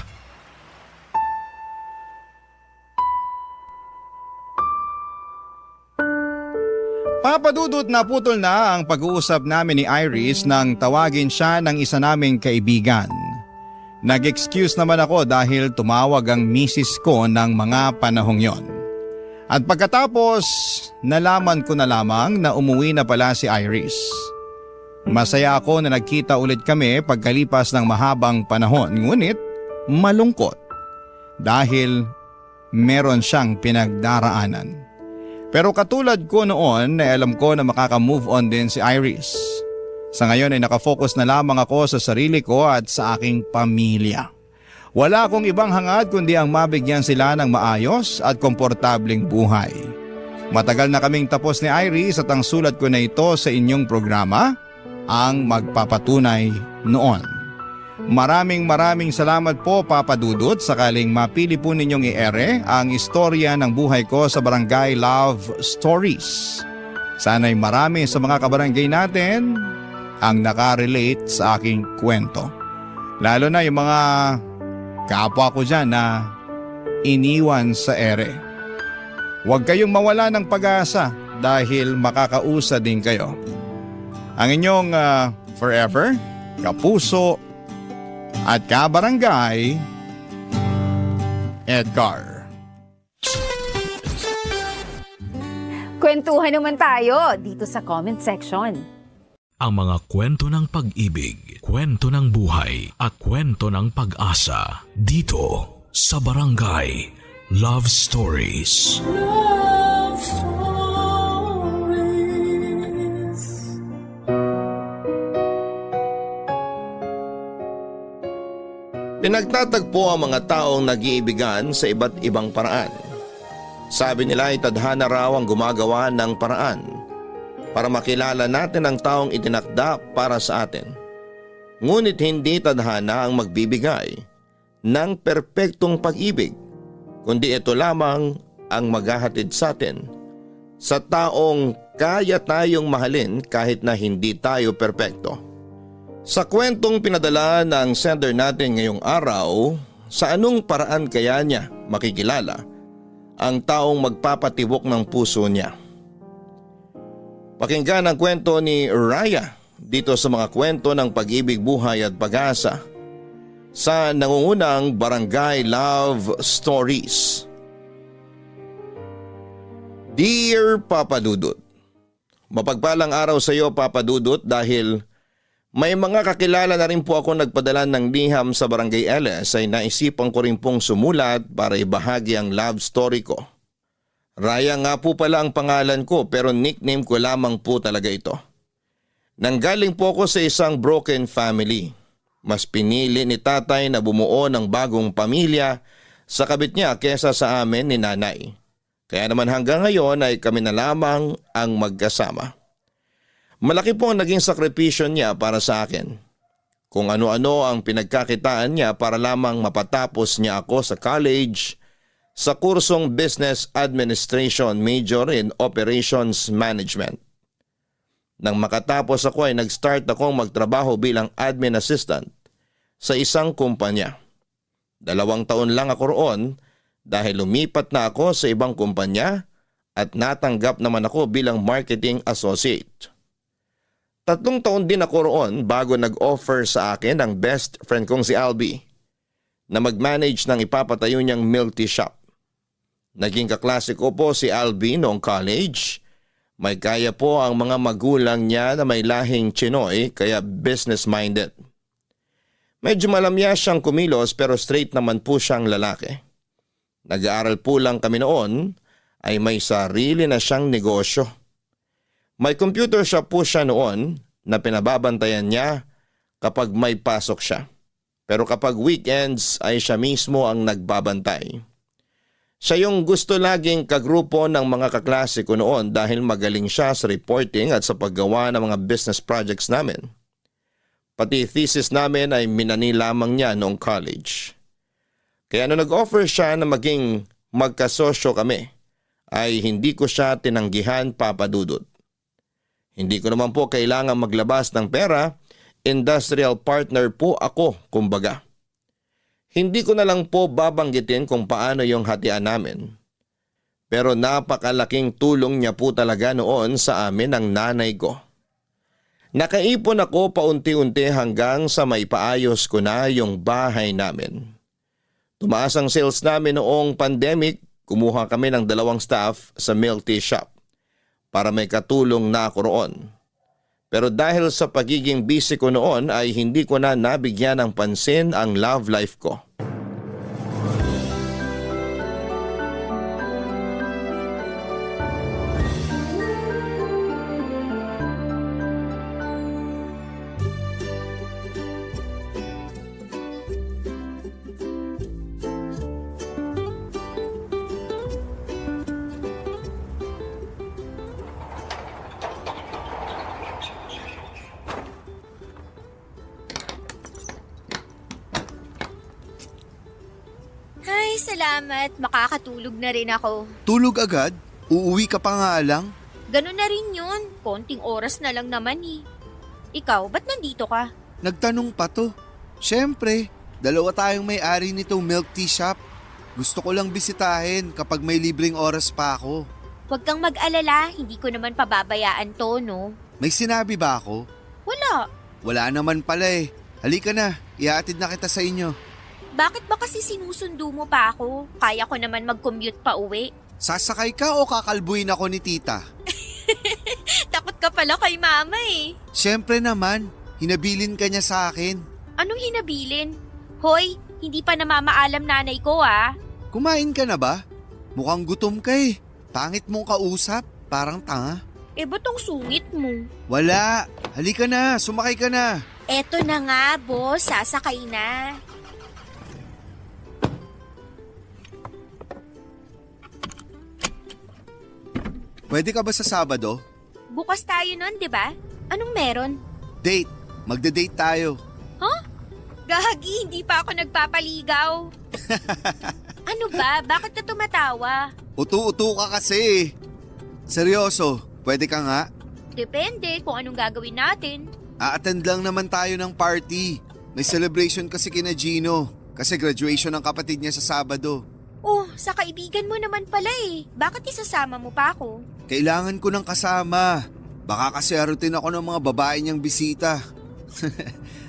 Papadudot, naputol na ang pag-uusap namin ni Iris nang tawagin siya ng isa naming kaibigan. Nag-excuse naman ako dahil tumawag ang misis ko ng mga panahong yon. At pagkatapos, nalaman ko na lamang na umuwi na pala si Iris. Masaya ako na nagkita ulit kami pagkalipas ng mahabang panahon, ngunit malungkot dahil meron siyang pinagdaraanan. Pero katulad ko noon na alam ko na makaka-move on din si Iris. Sa ngayon ay nakafocus na lamang ako sa sarili ko at sa aking pamilya. Wala akong ibang hangad kundi ang mabigyan sila ng maayos at komportableng buhay. Matagal na kaming tapos ni Iris at ang sulat ko na ito sa inyong programa ang magpapatunay noon. Maraming salamat po Papa Dudut, sakaling mapili po ninyong i-ere ang istorya ng buhay ko sa Barangay Love Stories. Sana'y marami sa mga kabarangay natin ang nakarelate sa aking kwento. Lalo na yung mga kapwa ko dyan na iniwan sa ere. Huwag kayong mawala ng pag-asa dahil makakausa din kayo. Ang inyong forever, kapuso, at kabarangay, Edgar. Kwentuhan naman tayo dito sa comment section. Ang mga kwento ng pag-ibig, kwento ng buhay at kwento ng pag-asa dito sa Barangay Love Stories. Love Stories. Pinagtatagpo ang mga taong nag-iibigan sa iba't ibang paraan. Sabi nila ay tadhana raw ang gumagawa ng paraan para makilala natin ang taong itinakda para sa atin. Ngunit hindi tadhana ang magbibigay ng perpektong pag-ibig, kundi ito lamang ang maghahatid sa atin sa taong kaya tayong mahalin kahit na hindi tayo perpekto. Sa kwentong pinadala ng sender natin ngayong araw, sa anong paraan kaya niya makikilala ang taong magpapatibok ng puso niya? Pakinggan ang kwento ni Raya dito sa mga kwento ng pag-ibig, buhay at pag-asa sa nangungunang Barangay Love Stories. Dear Papa Dudut, mapagpalang araw sa iyo Papa Dudut, dahil may mga kakilala na rin po ako nagpadala ng liham sa Barangay LS ay naisipan ko rin pong sumulat para ibahagi ang love story ko. Raya nga po pala ang pangalan ko pero nickname ko lamang po talaga ito. Nanggaling po ako sa isang broken family. Mas pinili ni tatay na bumuo ng bagong pamilya sa kabit niya kesa sa amin ni nanay. Kaya naman hanggang ngayon ay kami na lamang ang magkasama. Malaki po ang naging sakripisyo niya para sa akin. Kung ano-ano ang pinagkakitaan niya para lamang mapatapos niya ako sa college sa kursong Business Administration, major in Operations Management. Nang makatapos ako ay nag-start akong magtrabaho bilang admin assistant sa isang kumpanya. 2 taon lang ako roon dahil lumipat na ako sa ibang kumpanya at natanggap naman ako bilang marketing associate. 3 taon din ako roon bago nag-offer sa akin ng best friend kong si Albi na mag-manage ng ipapatayo niyang milk tea shop. Naging kaklase ko po si Albi noong college. May kaya po ang mga magulang niya na may lahing Chinoy kaya business-minded. Medyo malamya siyang kumilos pero straight naman po siyang lalaki. Nag-aaral po lang kami noon ay may sarili na siyang negosyo. May computer shop po siya noon na pinababantayan niya kapag may pasok siya. Pero kapag weekends ay siya mismo ang nagbabantay. Siya yung gusto laging kagrupo ng mga kaklase ko noon dahil magaling siya sa reporting at sa paggawa ng mga business projects namin. Pati thesis namin ay minani lamang niya noong college. Kaya nung nag-offer siya na maging magkasosyo kami ay hindi ko siya tinanggihan, Papa Dudut. Hindi ko naman po kailangan maglabas ng pera, industrial partner po ako kumbaga. Hindi ko na lang po babanggitin kung paano yung hatian namin. Pero napakalaking tulong niya po talaga noon sa amin ng nanay ko. Nakaipon ako paunti-unti hanggang sa maipaayos ko na yung bahay namin. Tumaas ang sales namin noong pandemic, kumuha kami ng 2 staff sa milk tea shop para may katulong na ako roon. Pero dahil sa pagiging busy ko noon ay hindi ko na nabigyan ng pansin ang love life ko. Ay, salamat. Makakatulog na rin ako. Tulog agad? Uuwi ka pa nga lang? Ganun na rin yun. Konting oras na lang naman eh. Ikaw, ba't nandito ka? Nagtanong pa to. Siyempre, 2 tayong may-ari nitong milk tea shop. Gusto ko lang bisitahin kapag may libreng oras pa ako. Huwag kang mag-alala. Hindi ko naman pababayaan to, no? May sinabi ba ako? Wala. Wala naman pala eh. Halika na, ihatid na kita sa inyo. Bakit ba kasi sinusundo mo pa ako? Kaya ko naman mag-commute pa uwi. Sasakay ka o kakalbuin ako ni tita? Takot ka pala kay mama eh. Siyempre naman, hinabilin ka niya sa akin. Anong hinabilin? Hoy, hindi pa namamaalam nanay ko ah. Kumain ka na ba? Mukhang gutom ka eh. Pangit mong kausap, parang tanga. Eh, ba't ang sungit mo? Wala, halika na, sumakay ka na. Eto na nga, boss. Sasakay na. Pwede ka ba sa Sabado? Bukas tayo nun, di ba? Anong meron? Date, magde-date tayo. Gagi, hindi pa ako nagpapaligaw. Ano ba? Bakit ka tumatawa? Utu-utu ka kasi. Seryoso, pwede ka nga? Depende kung anong gagawin natin. A-attend lang naman tayo ng party. May celebration kasi kina Gino. Kasi graduation ng kapatid niya sa Sabado. Oh, sa kaibigan mo naman pala eh. Bakit isasama mo pa ako? Kailangan ko ng kasama. Baka kasi harutin ako ng mga babae niyang bisita.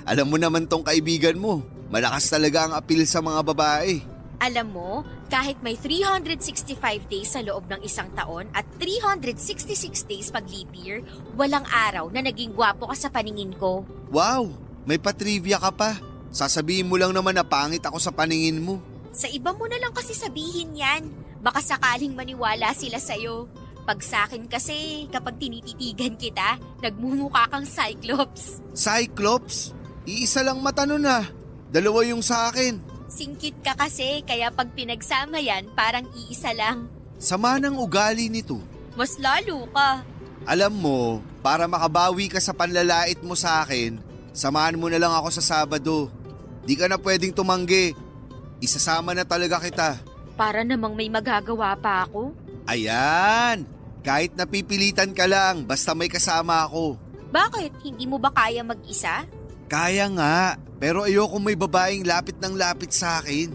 Alam mo naman tong kaibigan mo. Malakas talaga ang appeal sa mga babae. Alam mo, kahit may 365 days sa loob ng isang taon at 366 days pag leap year, walang araw na naging gwapo ka sa paningin ko. Wow, may patrivia ka pa. Sasabihin mo lang naman na pangit ako sa paningin mo. Sa iba mo na lang kasi sabihin yan. Baka sakaling maniwala sila sa'yo. Pag sa'kin kasi, kapag tinititigan kita, nagmumukha kang Cyclops. Cyclops? Iisa lang mata nun ah. 2 yung sa akin. Singkit ka kasi, kaya pag pinagsama yan, parang iisa lang. Sama ng ugali nito. Mas lalo ka. Alam mo, para makabawi ka sa panlalait mo sa akin, samahan mo na lang ako sa Sabado. Di ka na pwedeng tumanggi. Isasama na talaga kita. Para namang may magagawa pa ako. Ayan! Kahit napipilitan ka lang, basta may kasama ako. Bakit? Hindi mo ba kaya mag-isa? Kaya nga, pero ayoko may babaeng lapit ng lapit sa akin.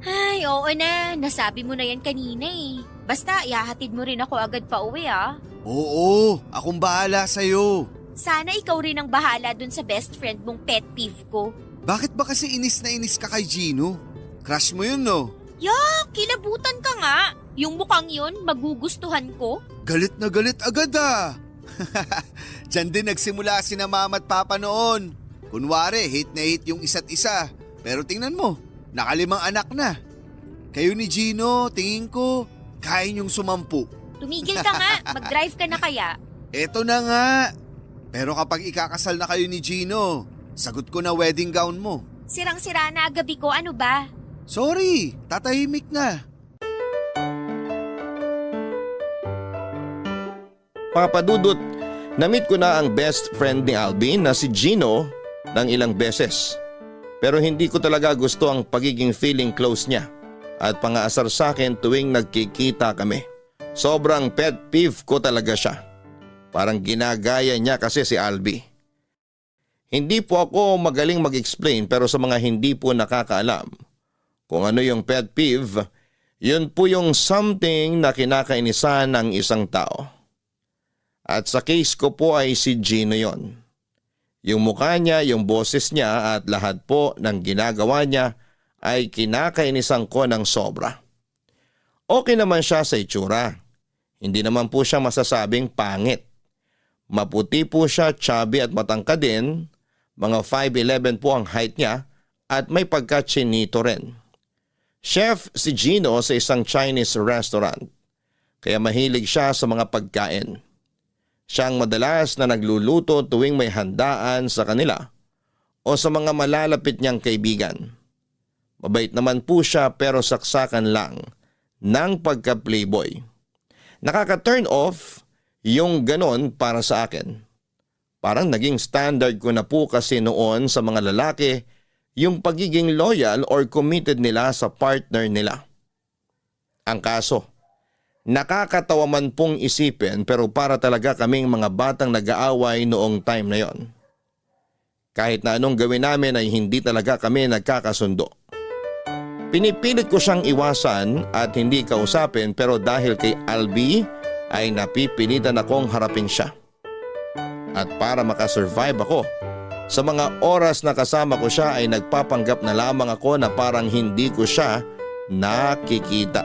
Ay, oo na. Nasabi mo na yan kanina eh. Basta, ihahatid mo rin ako agad pa uwi ah. Oo, akong bahala sa'yo. Sana ikaw rin ang bahala dun sa best friend mong pet peeve ko. Bakit ba kasi inis na inis ka kay Gino? Crush mo yun no? Yak, kilabutan ka nga. Yung mukhang yun, magugustuhan ko. Galit na galit agad ah. Diyan din nagsimula sina mama at papa noon. Kunwari, hate na hate yung isa't isa. Pero tingnan mo, nakalimang anak na. Kayo ni Gino, tingin ko, kaya niyong sumampu. Tumigil ka nga, mag-drive ka na kaya. Eto na nga. Pero kapag ikakasal na kayo ni Gino, sagot ko na wedding gown mo. Sirang-sira na gabi ko, ano ba? Sorry, tatahimik na. Papa Dudut, na-meet ko na ang best friend ni Alvin na si Gino ng ilang beses. Pero hindi ko talaga gusto ang pagiging feeling close niya. at pangaasar sa akin tuwing nagkikita kami. Sobrang pet peeve ko talaga siya. Parang ginagaya niya kasi si Albi. Hindi po ako magaling mag-explain pero sa mga hindi po nakakaalam kung ano yung pet peeve, yun po yung something na kinakainisan ng isang tao. At sa case ko po ay si Gino yon. Yung mukha niya, yung boses niya at lahat po ng ginagawa niya ay kinakainisan ko ng sobra. Okay naman siya sa itsura. Hindi naman po siya masasabing pangit. Maputi po siya, chubby at matangkad din. Mga 5'11" po ang height niya at may pagka-chinito rin. Chef si Gino sa isang Chinese restaurant. Kaya mahilig siya sa mga pagkain. Siya ang madalas na nagluluto tuwing may handaan sa kanila o sa mga malalapit niyang kaibigan. Mabait naman po siya pero saksakan lang ng pagka-playboy. Nakaka-turn off yung ganon para sa akin. Parang naging standard ko na po kasi noon sa mga lalaki yung pagiging loyal or committed nila sa partner nila. Ang kaso, nakakatawa man pong isipin pero para talaga kaming mga batang nag-aaway noong time na yon. Kahit na anong gawin namin ay hindi talaga kami nagkakasundo. Pinipilit ko siyang iwasan at hindi kausapin pero dahil kay Albi ay napipilitan akong harapin siya. At para makasurvive ako, sa mga oras na kasama ko siya ay nagpapanggap na lamang ako na parang hindi ko siya nakikita.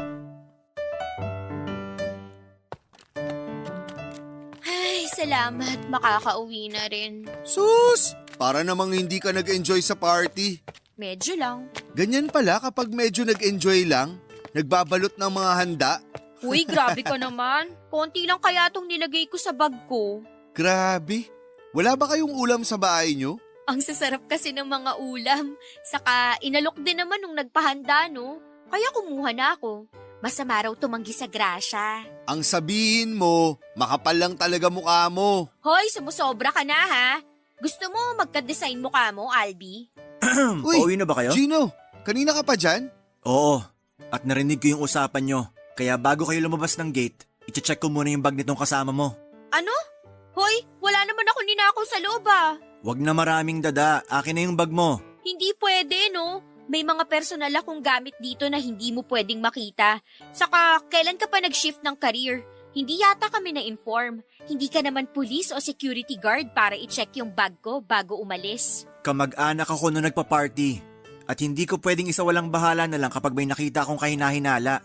Ay, salamat. Makakauwi na rin. Sus! Para namang hindi ka nag-enjoy sa party. Medyo lang. Ganyan pala kapag medyo nag-enjoy lang, nagbabalot ng mga handa. Uy, grabe ka naman. Konti lang kaya itong nilagay ko sa bag ko. Grabe. Wala ba kayong ulam sa bahay nyo? Ang sasarap kasi ng mga ulam. Saka inalok din naman nung nagpahanda, no? Kaya kumuha na ako. Masama raw tumanggi sa grasya. Ang sabihin mo, makapal lang talaga mukha mo. Hoy, sumusobra ka na ha? Gusto mo magka-design mukha mo, Albi? Uy, Pauwi na ba kayo? Gino, kanina ka pa dyan? Oo. At narinig ko yung usapan nyo. Kaya bago kayo lumabas ng gate, i-check ko muna yung bag nitong kasama mo. Ano? Hoy, wala naman ako ninakaw sa loob ah. Wag na maraming dada. Akin na yung bag mo. Hindi pwede, no? May mga personal akong gamit dito na hindi mo pwedeng makita. Saka, kailan ka pa nag-shift ng career? Hindi yata kami na-inform. Hindi ka naman police o security guard para i-check yung bag ko bago umalis. Kamag-anak ako nung nagpa-party. At hindi ko pwedeng isawalang bahala na lang kapag may nakita akong kahinahinala.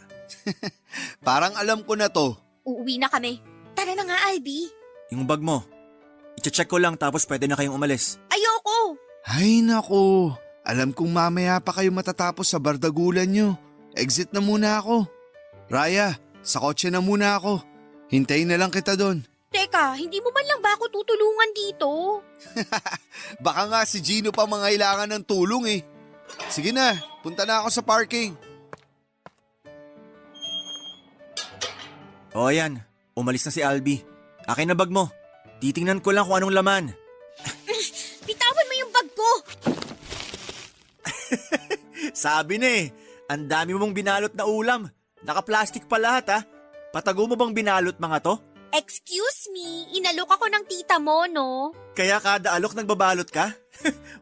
Parang alam ko na to. Uuwi na kami. Tara na nga, Albi. Yung bag mo. I-check ko lang tapos pwede na kayong umalis. Ayoko! Ay nako, alam kong mamaya pa kayo matatapos sa bardagulan nyo. Exit na muna ako. Raya, sa kotse na muna ako. Hintayin na lang kita doon. Teka, hindi mo man lang ba ako tutulungan dito? Baka nga si Gino pa mangailangan ng tulong eh. Sige na, punta na ako sa parking. O yan, umalis na si Albi. Akin na bag mo. Titingnan ko lang kung anong laman. Bitawan mo yung bag ko! Sabi na eh, ang dami mong binalot na ulam. Naka-plastic pa lahat ha. Patago mo bang binalot mga to? Excuse me, inalok ako ng tita mo, no? Kaya kada alok nagbabalot ka?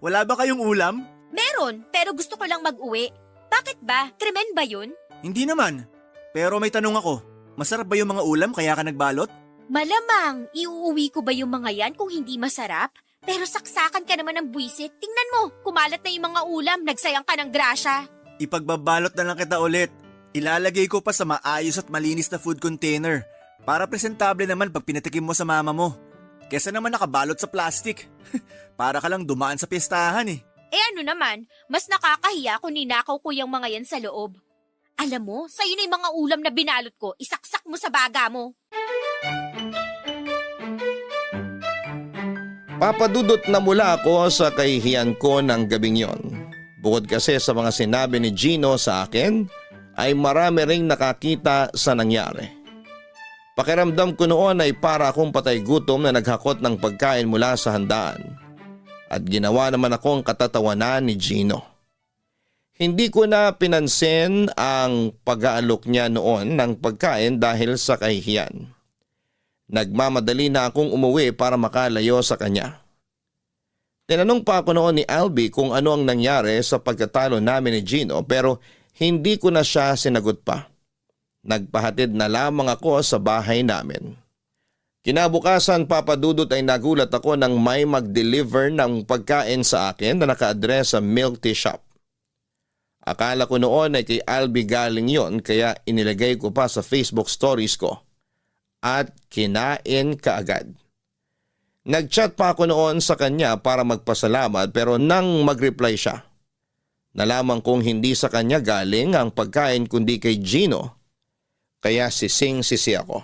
Wala ba kayong ulam? Meron, pero gusto ko lang mag-uwi. Bakit ba? Krimen ba yun? Hindi naman. Pero may tanong ako, masarap ba yung mga ulam kaya ka nagbalot? Malamang, iuuwi ko ba yung mga yan kung hindi masarap? Pero saksakan ka naman ng buwisit. Tingnan mo, kumalat na yung mga ulam, nagsayang ka ng grasya. Ipagbabalot na lang kita ulit. Ilalagay ko pa sa maayos at malinis na food container para presentable naman pag pinatikim mo sa mama mo. Kesa naman nakabalot sa plastic. Para ka lang dumaan sa piyestahan eh. Eh ano naman, mas nakakahiya kung ninakaw ko yung mga yan sa loob. Alam mo, sa'yo na yung mga ulam na binalot ko, isaksak mo sa baga mo. Papadudot na mula ako sa kahihiyan ko ng gabing yon. Bukod kasi sa mga sinabi ni Gino sa akin, ay marami ring nakakita sa nangyari. Pakiramdam ko noon ay para akong patay gutom na naghakot ng pagkain mula sa handaan. At ginawa naman akong katatawanan ni Gino. Hindi ko na pinansin ang pag-aalok niya noon ng pagkain dahil sa kahihiyan. Nagmamadali na akong umuwi para makalayo sa kanya. Tinanong pa ako noon ni Albi kung ano ang nangyari sa pagkatalo namin ni Gino pero hindi ko na siya sinagot pa. Nagpahatid na lamang ako sa bahay namin. Kinabukasan, Papa Dudut, ay nagulat ako nang may mag-deliver ng pagkain sa akin na naka-address sa milk tea shop. Akala ko noon ay kay Albi galing yon kaya inilagay ko pa sa Facebook stories ko at kinain kaagad. Nag-chat pa ako noon sa kanya para magpasalamat pero nang mag-reply siya, nalaman kong hindi sa kanya galing ang pagkain kundi kay Gino kaya sising-sisi ako.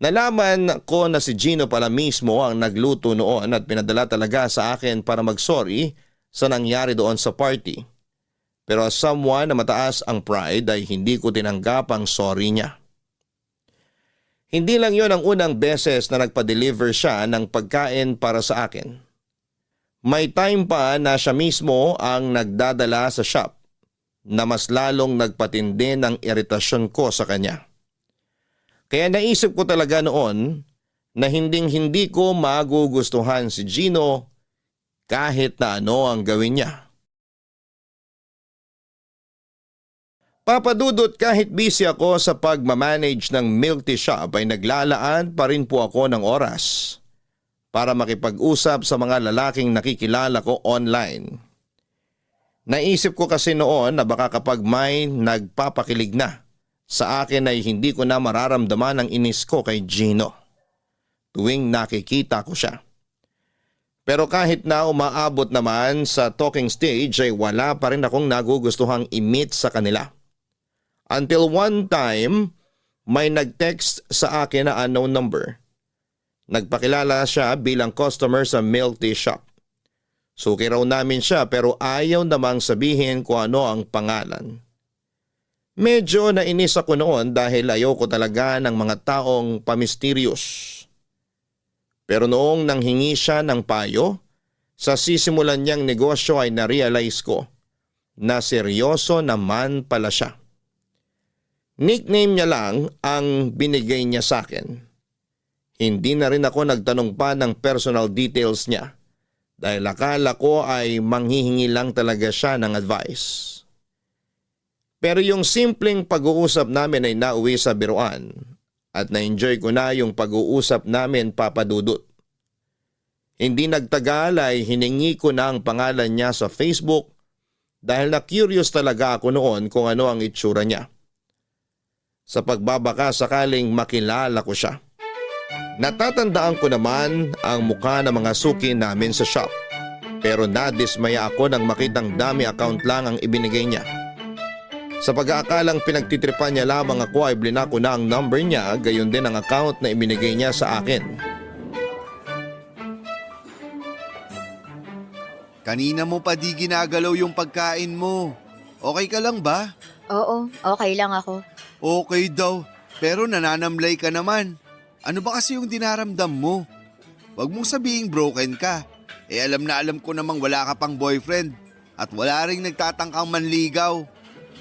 Nalaman ko na si Gino pala mismo ang nagluto noon at pinadala talaga sa akin para mag-sorry sa nangyari doon sa party. Pero as someone na mataas ang pride ay hindi ko tinanggap ang sorry niya. Hindi lang yon ang unang beses na nagpa-deliver siya ng pagkain para sa akin. May time pa na siya mismo ang nagdadala sa shop na mas lalong nagpatindi ng iritasyon ko sa kanya. Kaya naisip ko talaga noon na hindi ko magugustuhan si Gino kahit na ano ang gawin niya. Papa Dudut, kahit busy ako sa pagmamanage ng milk tea shop ay naglalaan pa rin po ako ng oras para makipag-usap sa mga lalaking nakikilala ko online. Naisip ko kasi noon na baka kapag may nagpapakilig na sa akin ay hindi ko na mararamdaman ang inis ko kay Gino tuwing nakikita ko siya. Pero kahit na umaabot naman sa talking stage ay wala pa rin akong nagugustuhang i-meet sa kanila. Until one time, may nag-text sa akin na unknown number. Nagpakilala siya bilang customer sa milk tea shop. Suki raw namin siya pero ayaw namang sabihin kung ano ang pangalan. Medyo nainis ako noon dahil ayoko talaga ng mga taong pamisterious. Pero noong nanghingi siya ng payo, sa sisimulan niyang negosyo ay na-realize ko na seryoso naman pala siya. Nickname niya lang ang binigay niya sa akin. Hindi na rin ako nagtanong pa ng personal details niya dahil akala ko ay manghihingi lang talaga siya ng advice. Pero yung simpleng pag-uusap namin ay nauwi sa biruan at na-enjoy ko na yung pag-uusap namin, Papa Dudut. Hindi nagtagal ay hiningi ko na ang pangalan niya sa Facebook dahil na-curious talaga ako noon kung ano ang itsura niya. Sa pagbabaka sakaling makilala ko siya. Natatandaan ko naman ang mukha ng mga suki namin sa shop. Pero nadismaya ako nang makitang dami account lang ang ibinigay niya. Sa pag-aakalang pinagtitripan niya lamang ako ay blinako na ang number niya, gayon din ang account na ibinigay niya sa akin. Kanina mo pa di ginagalaw yung pagkain mo. Okay ka lang ba? Oo, okay lang ako. Okay daw, pero nananamlay ka naman. Ano ba kasi yung dinaramdam mo? Huwag mong sabihing broken ka. Alam na alam ko namang wala ka pang boyfriend at wala ring nagtatangkang manligaw.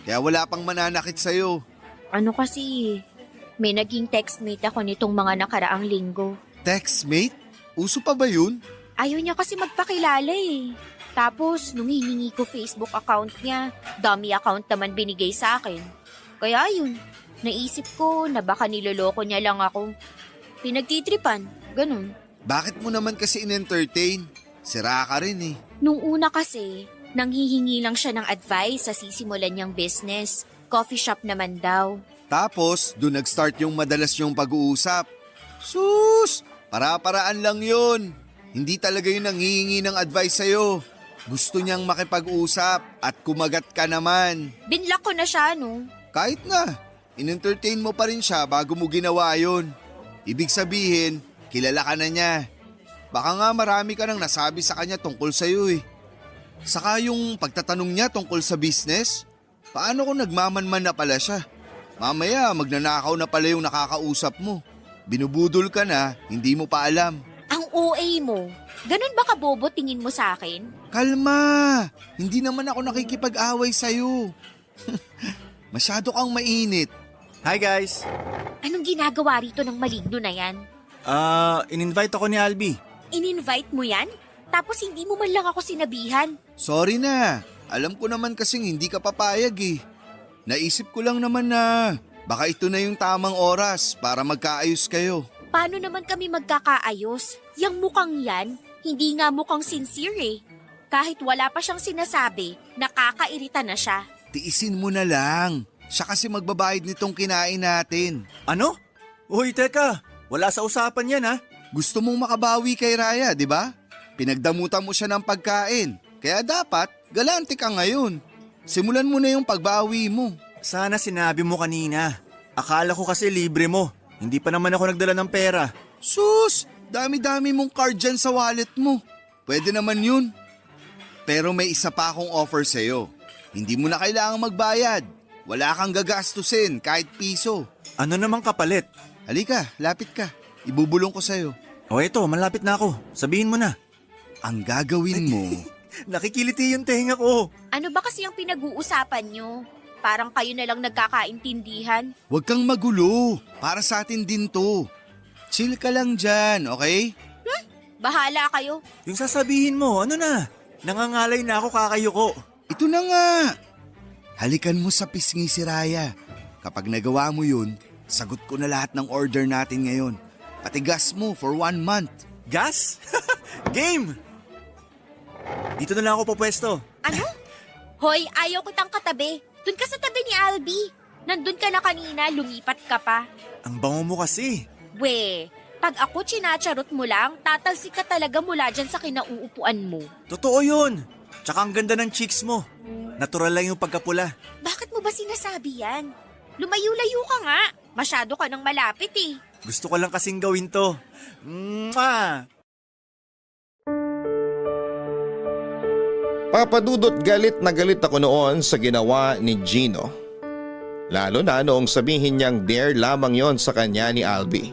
Kaya wala pang mananakit sa'yo. Ano kasi, may naging textmate ako nitong mga nakaraang linggo. Textmate? Uso pa ba yun? Ayaw niya kasi magpakilala eh. Tapos, nung hiningi ko Facebook account niya, dummy account naman binigay sa akin. Kaya yun, naisip ko na baka niloloko niya lang ako. Pinagtitripan, ganun. Bakit mo naman kasi in-entertain? Sira ka rin eh. Nung una kasi, nanghihingi lang siya ng advice sa sisimulan niyang business. Coffee shop naman daw. Tapos, doon nag-start yung madalas yung pag-uusap. Sus! Para-paraan lang yun. Hindi talaga yung nanghihingi ng advice sa'yo. Gusto niyang makipag-usap at kumagat ka naman. Binlock ko na siya, no? Kahit na, in-entertain mo pa rin siya bago mo ginawa yun. Ibig sabihin, kilala ka na niya. Baka nga marami ka nang nasabi sa kanya tungkol sa'yo eh. Saka yung pagtatanong niya tungkol sa business, paano kung nagmamanman na pala siya? Mamaya magnanakaw na pala yung nakakausap mo. Binubudol ka na, hindi mo pa alam. Ang OA mo. Ganun ba kabobo tingin mo sa akin? Kalma! Hindi naman ako nakikipag-away sa'yo. Masyado kang mainit. Hi guys! Anong ginagawa rito ng maligno na yan? In-invite ako ni Albi. In-invite mo yan? Tapos hindi mo man lang ako sinabihan. Sorry na. Alam ko naman kasing hindi ka papayag eh. Naisip ko lang naman na baka ito na yung tamang oras para magkaayos kayo. Paano naman kami magkakaayos? Yang mukhang yan, hindi nga mukhang sincere eh. Kahit wala pa siyang sinasabi, nakakairita na siya. Tiisin mo na lang. Siya kasi magbabayad nitong kinain natin. Ano? Uy, teka. Wala sa usapan yan ha. Gusto mong makabawi kay Raya, di ba? Pinagdamutan mo siya ng pagkain. Kaya dapat, galante ka ngayon. Simulan mo na yung pagbawi mo. Sana sinabi mo kanina. Akala ko kasi libre mo. Hindi pa naman ako nagdala ng pera. Sus! Dami-dami mong card dyan sa wallet mo. Pwede naman yun. Pero may isa pa akong offer sa'yo. Hindi mo na kailangang magbayad. Wala kang gagastusin kahit piso. Ano namang kapalit? Halika, lapit ka. Ibubulong ko sa'yo. O eto, malapit na ako. Sabihin mo na. Ang gagawin mo... Nakikiliti yung tenga ko. Ano ba kasi ang pinag-uusapan nyo? Parang kayo na lang nagkakaintindihan. Huwag kang magulo. Para sa atin din to. Chill ka lang dyan, okay? Bahala kayo. Yung sasabihin mo, ano na? Nangangalay na ako kakayuko. Ito na nga. Halikan mo sa pisngi si Raya. Kapag nagawa mo yun, sagot ko na lahat ng order natin ngayon. Pati gas mo for 1 month. Gas? Game! Dito na lang ako papwesto. Ano? Hoy, ayaw kitang katabi. Doon ka sa tabi ni Albi. Nandun ka na kanina, lumipat ka pa. Ang bango mo kasi. We, pag ako chinacharot mo lang, tatalsik ka talaga mula dyan sa kinauupuan mo. Totoo yun. Tsaka ang ganda ng cheeks mo. Natural lang yung pagkapula. Bakit mo ba sinasabi yan? Lumayo-layo ka nga. Masyado ka nang malapit eh. Gusto ko lang kasing gawin to. Mwah! Papadudot, galit na galit ako noon sa ginawa ni Gino. Lalo na noong sabihin niyang dare lamang yon sa kanya ni Albi.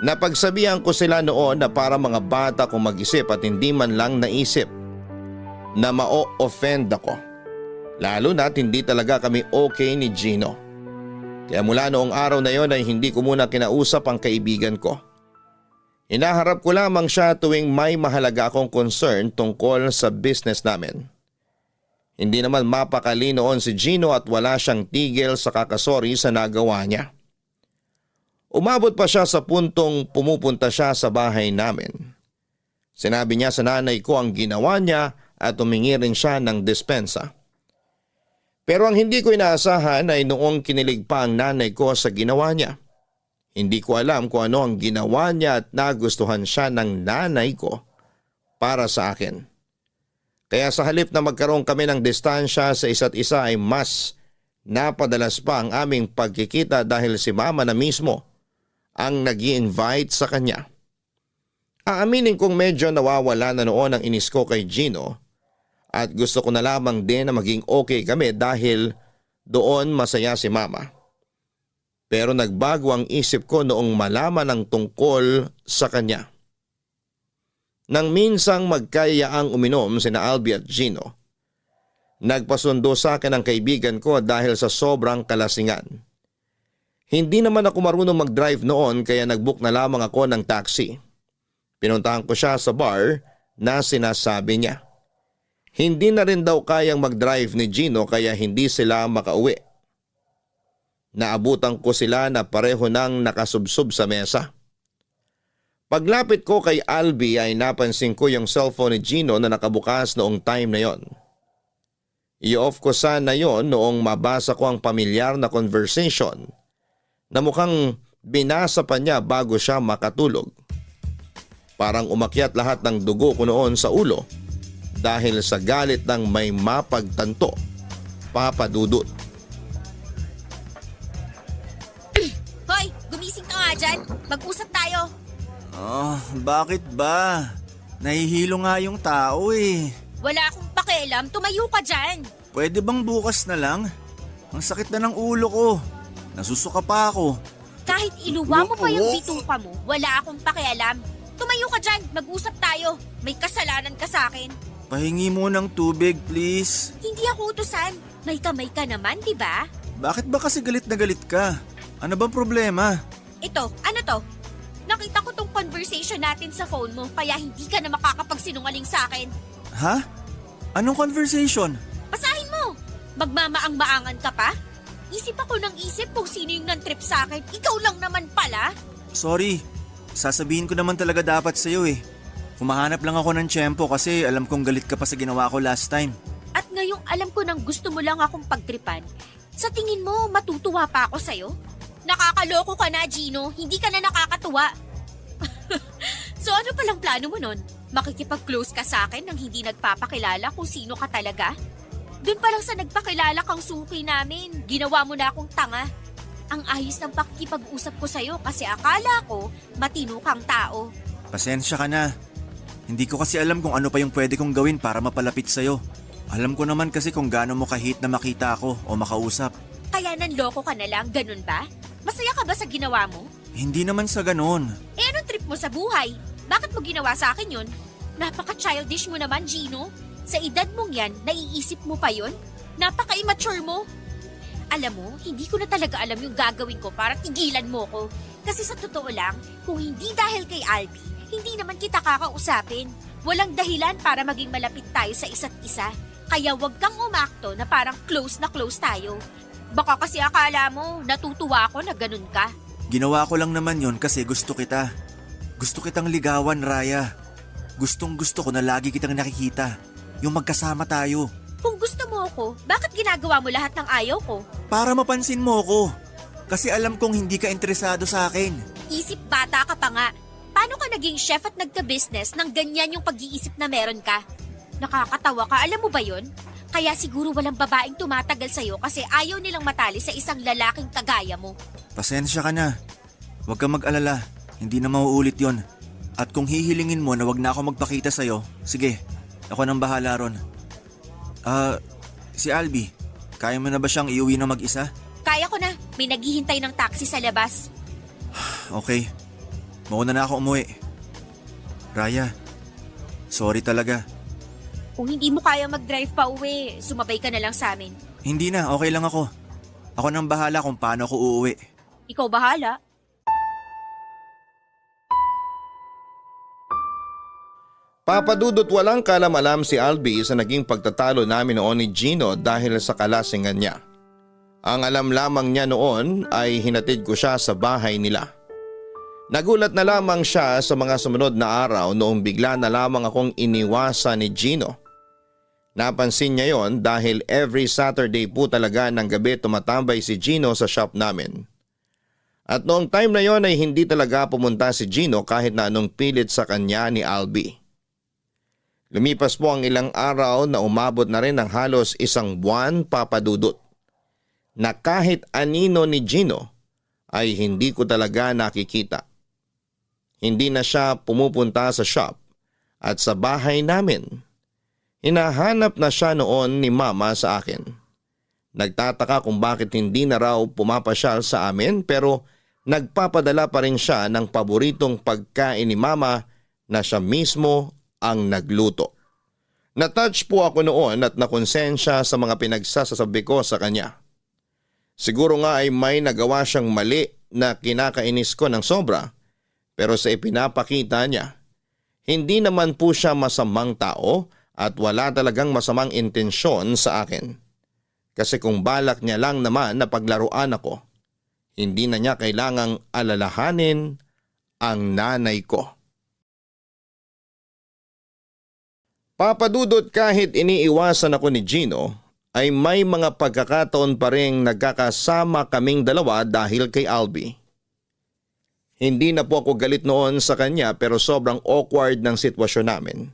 Napagsabihan ko sila noon na para mga bata kung mag-isip at hindi man lang naisip na ma-offend ako. Lalo na't hindi talaga kami okay ni Gino. Kaya mula noong araw na yon ay hindi ko muna kinausap ang kaibigan ko. Inaharap ko lamang siya tuwing may mahalaga akong concern tungkol sa business namin. Hindi naman mapakali noon si Gino at wala siyang tigil sa kakasori sa nagawa niya. Umabot pa siya sa puntong pumupunta siya sa bahay namin. Sinabi niya sa nanay ko ang ginawa niya at humingi rin siya ng dispensa. Pero ang hindi ko inaasahan ay noong kinilig pa ang nanay ko sa ginawa niya. Hindi ko alam kung ano ang ginawa niya at nagustuhan siya ng nanay ko para sa akin. Kaya sa halip na magkaroon kami ng distansya sa isa't isa ay mas napadalas pa ang aming pagkikita dahil si mama na mismo ang nag-i-invite sa kanya. Aaminin kong medyo nawawala na noon ang inis ko kay Gino at gusto ko na lamang din na maging okay kami dahil doon masaya si mama. Pero nagbago ang isip ko noong malaman ang tungkol sa kanya. Nang minsang magkayaang uminom sina Albi at Gino, nagpasundo sa akin ang kaibigan ko dahil sa sobrang kalasingan. Hindi naman ako marunong mag-drive noon kaya nag-book na lamang ako ng taxi. Pinuntahan ko siya sa bar na sinasabi niya. Hindi na rin daw kayang mag-drive ni Gino kaya hindi sila makauwi. Naabutan ko sila na pareho nang nakasubsob sa mesa. Paglapit ko kay Albi ay napansin ko yung cellphone ni Gino na nakabukas noong time na yon. I-off ko sana yon noong mabasa ko ang pamilyar na conversation na mukhang binasa pa niya bago siya makatulog. Parang umakyat lahat ng dugo ko noon sa ulo dahil sa galit ng may mapagtanto, Papadudot. Hoy, gumising ka nga dyan. Mag-usap tayo. Bakit ba? Nahihilo nga yung tao eh. Wala akong pakialam. Tumayo ka dyan. Pwede bang bukas na lang? Ang sakit na ng ulo ko. Nasusuka pa ako. Kahit iluwa mo pa yung bituka mo, wala akong pakialam. Tumayo ka dyan. Mag-usap tayo. May kasalanan ka sa akin. Pahingi mo ng tubig, please. Hindi ako utusan. May kamay ka naman, di ba? Bakit ba kasi galit na galit ka? Ano bang problema? Ito, ano to? Nakita ko tong conversation natin sa phone mo kaya hindi ka na makakapagsinungaling sa akin. Ha? Anong conversation? Basahin mo! Magmamaang-maangan ka pa? Isip ako ng isip kung sino yung nan-trip sa akin. Ikaw lang naman pala. Sorry, sasabihin ko naman talaga dapat sa'yo eh. Humahanap lang ako ng tiyempo kasi alam kong galit ka pa sa ginawa ko last time. At ngayong alam ko nang gusto mo lang akong pagtripan, sa tingin mo matutuwa pa ako sa'yo? Nakakaloko ka na, Gino. Hindi ka na nakakatuwa. So ano palang plano mo nun? Makikipag-close ka sa akin nang hindi nagpapakilala kung sino ka talaga? Doon pa lang sa nagpakilala kang suki namin, ginawa mo na akong tanga. Ang ayos ng pakikipag-usap ko sa'yo kasi akala ko matino kang tao. Pasensya ka na. Hindi ko kasi alam kung ano pa yung pwede kong gawin para mapalapit sa'yo. Alam ko naman kasi kung gaano mo kahit na makita ako o makausap. Kaya nanloko ka na lang, ganun ba? Masaya ka ba sa ginawa mo? Hindi naman sa ganon. Eh anong trip mo sa buhay? Bakit mo ginawa sa akin yun? Napaka-childish mo naman, Gino. Sa edad mong yan, naiisip mo pa yun? Napaka-immature mo. Alam mo, hindi ko na talaga alam yung gagawin ko para tigilan mo ko. Kasi sa totoo lang, kung hindi dahil kay Albi, hindi naman kita kakausapin. Walang dahilan para maging malapit tayo sa isa't isa. Kaya wag kang umakto na parang close na close tayo. Baka kasi akala mo, natutuwa ako na ganun ka. Ginawa ko lang naman yon kasi gusto kita. Gusto kitang ligawan, Raya. Gustong gusto ko na lagi kitang nakikita. Yung magkasama tayo. Kung gusto mo ako, bakit ginagawa mo lahat ng ayaw ko? Para mapansin mo ko. Kasi alam kong hindi ka interesado sa akin. Isip bata ka pa nga. Paano ka naging chef at nagka-business nang ganyan yung pag-iisip na meron ka? Nakakatawa ka, alam mo ba yun? Kaya siguro walang babaeng tumatagal sa'yo kasi ayaw nilang matali sa isang lalaking kagaya mo. Pasensya ka na. Huwag kang mag-alala. Hindi na mauulit yon. At kung hihilingin mo na wag na ako magpakita sa'yo, sige, ako nang bahala ron. Si Albi, kaya mo na ba siyang iuwi na mag-isa? Kaya ko na, may naghihintay ng taxi sa labas. Okay, mauna na ako umuwi. Raya, sorry talaga. Kung hindi mo kaya mag-drive pa uwi, sumabay ka na lang sa amin. Hindi na, okay lang ako. Ako nang bahala kung paano ako uuwi. Ikaw bahala. Papadudot walang kalam-alam si Albi sa naging pagtatalo namin noon ni Gino dahil sa kalasingan niya. Ang alam lamang niya noon ay hinatid ko siya sa bahay nila. Nagulat na lamang siya sa mga sumunod na araw noong bigla na lamang akong iniwasan ni Gino. Napansin niya yon dahil every Saturday po talaga ng gabi tumatambay si Gino sa shop namin. At noong time na yon ay hindi talaga pumunta si Gino kahit na anong pilit sa kanya ni Albi. Lumipas po ang ilang araw na umabot na rin ng halos isang buwan, Papadudot, na kahit anino ni Gino ay hindi ko talaga nakikita. Hindi na siya pumupunta sa shop at sa bahay namin. Hinahanap na siya noon ni Mama sa akin. Nagtataka kung bakit hindi na raw pumapasyal sa amin pero nagpapadala pa rin siya ng paboritong pagkain ni Mama na siya mismo ang nagluto. Natouch po ako noon at nakonsensya sa mga pinagsasabi ko sa kanya. Siguro nga ay may nagawa siyang mali na kinakainis ko ng sobra pero sa ipinapakita niya, hindi naman po siya masamang tao at wala talagang masamang intensyon sa akin. Kasi kung balak niya lang naman na paglaruan ako, hindi na niya kailangang alalahanin ang nanay ko. Papadudot kahit iniiwasan ako ni Gino, ay may mga pagkakataon pa rin nagkakasama kaming dalawa dahil kay Albi. Hindi na po ako galit noon sa kanya pero sobrang awkward ng sitwasyon namin.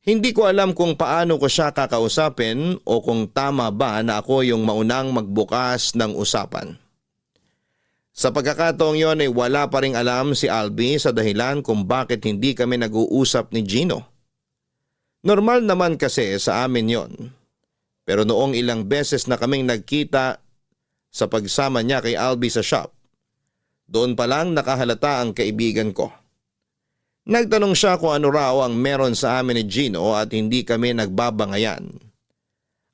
Hindi ko alam kung paano ko siya kakausapin o kung tama ba na ako yung maunang magbukas ng usapan. Sa pagkakataong yon ay wala pa ring alam si Albi sa dahilan kung bakit hindi kami nag-uusap ni Gino. Normal naman kasi sa amin yon. Pero noong ilang beses na kaming nagkita sa pagsama niya kay Albi sa shop, doon pa lang nakahalata ang kaibigan ko. Nagtanong siya kung ano raw ang meron sa amin ni Gino at hindi kami nagbabangayan.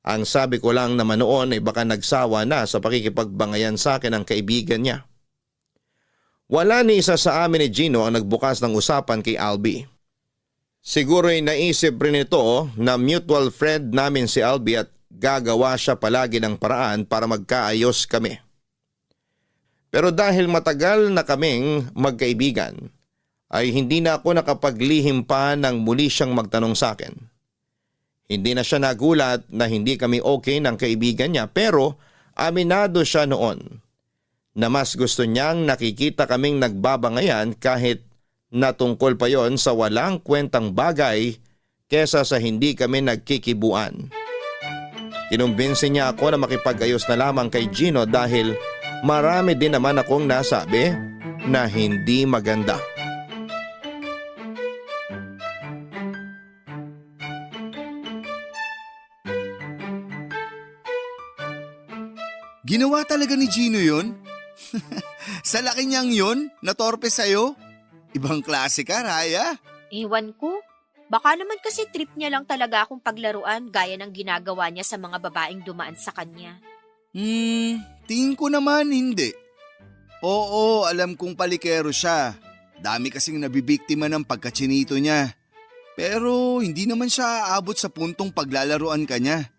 Ang sabi ko lang naman noon ay baka nagsawa na sa pakikipagbangayan sa akin ang kaibigan niya. Wala ni isa sa amin ni Gino ang nagbukas ng usapan kay Albi. Siguro'y naisip rin ito na mutual friend namin si Albi at gagawa siya palagi ng paraan para magkaayos kami. Pero dahil matagal na kaming magkaibigan, ay hindi na ako nakapaglihim pa nang muli siyang magtanong sa akin. Hindi na siya nagulat na hindi kami okay ng kaibigan niya pero aminado siya noon na mas gusto niyang nakikita kaming nagbabangayan kahit natungkol pa yon sa walang kwentang bagay kesa sa hindi kami nagkikibuan. Kinumbinsi niya ako na makipag-ayos na lamang kay Gino dahil marami din naman akong nasabi na hindi maganda. Ginawa talaga ni Gino yun? Sa laki niyang yun, natorpe sa'yo? Ibang klase ka, Raya. Ewan ko. Baka naman kasi trip niya lang talaga akong paglaruan gaya ng ginagawa niya sa mga babaeng dumaan sa kanya. Tingin ko naman hindi. Oo, alam kong palikero siya. Dami kasing nabibiktima ng pagkachinito niya. Pero hindi naman siya aabot sa puntong paglalaruan ka niya.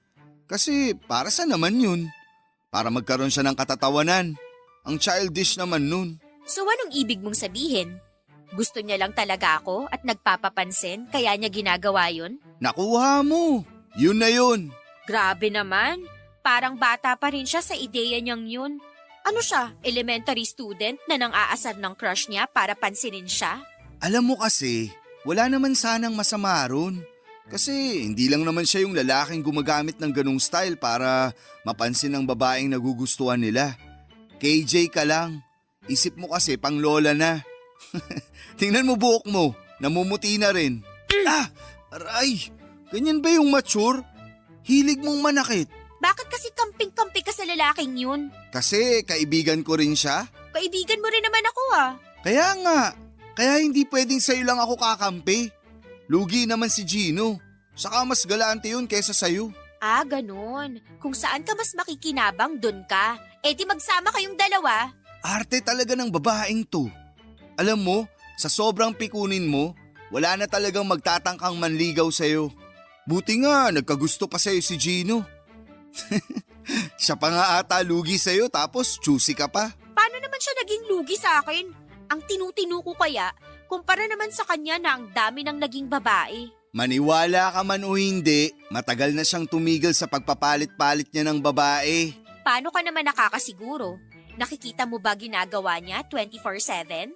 Kasi para sa naman yun? Para magkaroon siya ng katatawanan. Ang childish naman nun. So anong ibig mong sabihin? Gusto niya lang talaga ako at nagpapapansin kaya niya ginagawa yun? Nakuha mo. Yun na yun. Grabe naman. Parang bata pa rin siya sa ideya niyang yun. Ano siya, elementary student na nang aasar ng crush niya para pansinin siya? Alam mo kasi, wala naman sanang masama ron. Kasi hindi lang naman siya yung lalaking gumagamit ng ganong style para mapansin ng babaeng nagugustuhan nila. KJ ka lang. Isip mo kasi pang lola na. Tingnan mo buhok mo, namumuti na rin. Aray! Ganyan ba yung mature? Hilig mong manakit. Bakit kasi kamping-kampi ka sa lalaking yun? Kasi kaibigan ko rin siya. Kaibigan mo rin naman ako Kaya nga, kaya hindi pwedeng sa'yo lang ako kakampi. Lugi naman si Gino. Saka mas galante yun kesa sa'yo. Ganun. Kung saan ka mas makikinabang, dun ka. Eh di magsama kayong dalawa. Arte talaga ng babaeng to. Alam mo, sa sobrang pikunin mo, wala na talagang magtatangkang manligaw sa'yo. Buti nga, nagkagusto pa sa'yo si Gino. Siya pa nga ata lugi sa'yo tapos choosy ka pa. Paano naman siya naging lugi sa akin? Ang tinutinu ko kaya, kumpara naman sa kanya na ang dami ng naging babae. Maniwala ka man o hindi, matagal na siyang tumigil sa pagpapalit-palit niya ng babae. Paano ka naman nakakasiguro? Nakikita mo ba ginagawa niya 24/7?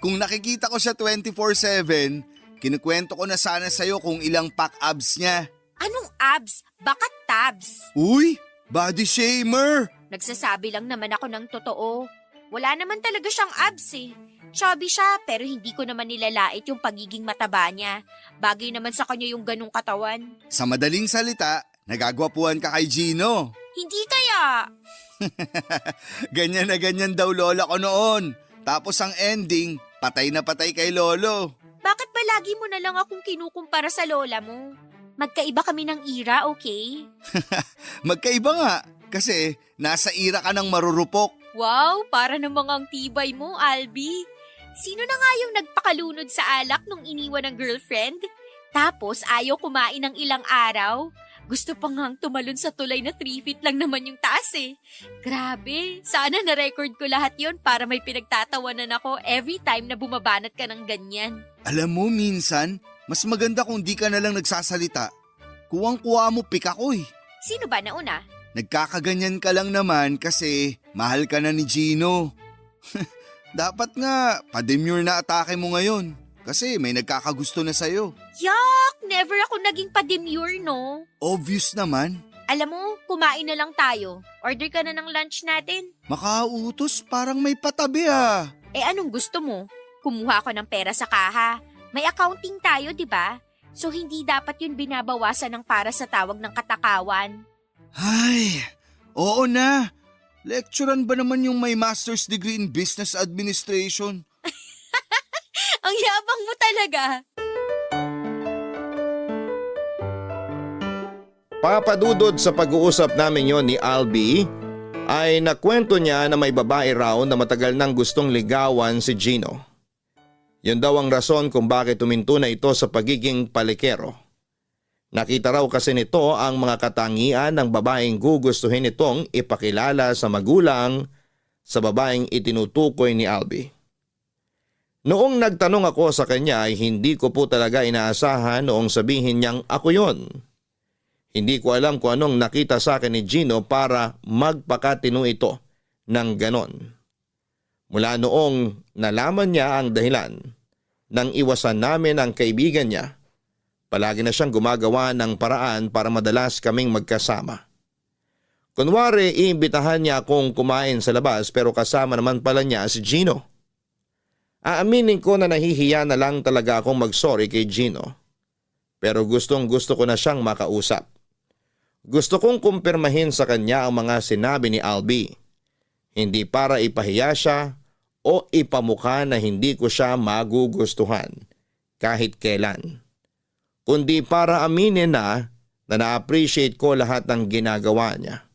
Kung nakikita ko siya 24/7, kinukwento ko na sana sa'yo kung ilang pack abs niya. Anong abs? Baka tabs. Uy, body shamer! Nagsasabi lang naman ako ng totoo. Wala naman talaga siyang abs eh. Chubby siya pero hindi ko naman nilalait yung pagiging mataba niya. Bagay naman sa kanya yung ganong katawan. Sa madaling salita, nagagwapuhan ka kay Gino. Hindi kaya. Ganyan na ganyan daw lola ko noon. Tapos ang ending, patay na patay kay lolo. Bakit ba lagi mo na lang akong kinukumpara sa lola mo? Magkaiba kami ng ira, okay? Magkaiba nga, kasi nasa ira ka ng marurupok. Wow, para namang ang tibay mo, Albi. Sino na nga yung nagpakalunod sa alak nung iniwan ng girlfriend? Tapos ayaw kumain ng ilang araw? Gusto pa ngang tumalon sa tulay na 3 feet lang naman yung taas eh. Grabe, sana na-record ko lahat yon para may pinagtatawanan ako every time na bumabanat ka ng ganyan. Alam mo minsan, mas maganda kung di ka na lang nagsasalita. Kuwang-kuwa mo pika ko eh. Sino ba nauna? Nagkakaganyan ka lang naman kasi mahal ka na ni Gino. Dapat nga, pa-demure na atake mo ngayon. Kasi may nagkakagusto na sa'yo. Yak! Never ako naging pa-demure, no? Obvious naman. Alam mo, kumain na lang tayo. Order ka na ng lunch natin. Makautos, parang may patabi ah. Eh anong gusto mo? Kumuha ko ng pera sa kaha. May accounting tayo, di ba? So hindi dapat yun binabawasan ng para sa tawag ng katakawan. Ay, oo na. Lecturean ba naman yung may master's degree in business administration? Ang yabang mo talaga. Papadudod sa pag-uusap namin yon ni Albi ay nakwento niya na may babae raw na matagal nang gustong ligawan si Gino. Yun daw ang rason kung bakit tuminto na ito sa pagiging palikero. Nakita raw kasi nito ang mga katangian ng babaeng gugustuhin nitong ipakilala sa magulang sa babaeng itinutukoy ni Albi. Noong nagtanong ako sa kanya ay hindi ko po talaga inaasahan noong sabihin niyang ako yon. Hindi ko alam kung anong nakita sa akin ni Gino para magpakatino ito ng ganon. Mula noong nalaman niya ang dahilan nang iwasan namin ang kaibigan niya, palagi na siyang gumagawa ng paraan para madalas kaming magkasama. Kunwari, iimbitahan niya akong kumain sa labas pero kasama naman pala niya si Gino. Aaminin ko na nahihiya na lang talaga akong mag-sorry kay Gino. Pero gustong gusto ko na siyang makausap. Gusto kong kumpirmahin sa kanya ang mga sinabi ni Albi. Hindi para ipahiya siya o ipamukha na hindi ko siya magugustuhan kahit kailan. Kundi para aminin na na-appreciate ko lahat ng ginagawa niya.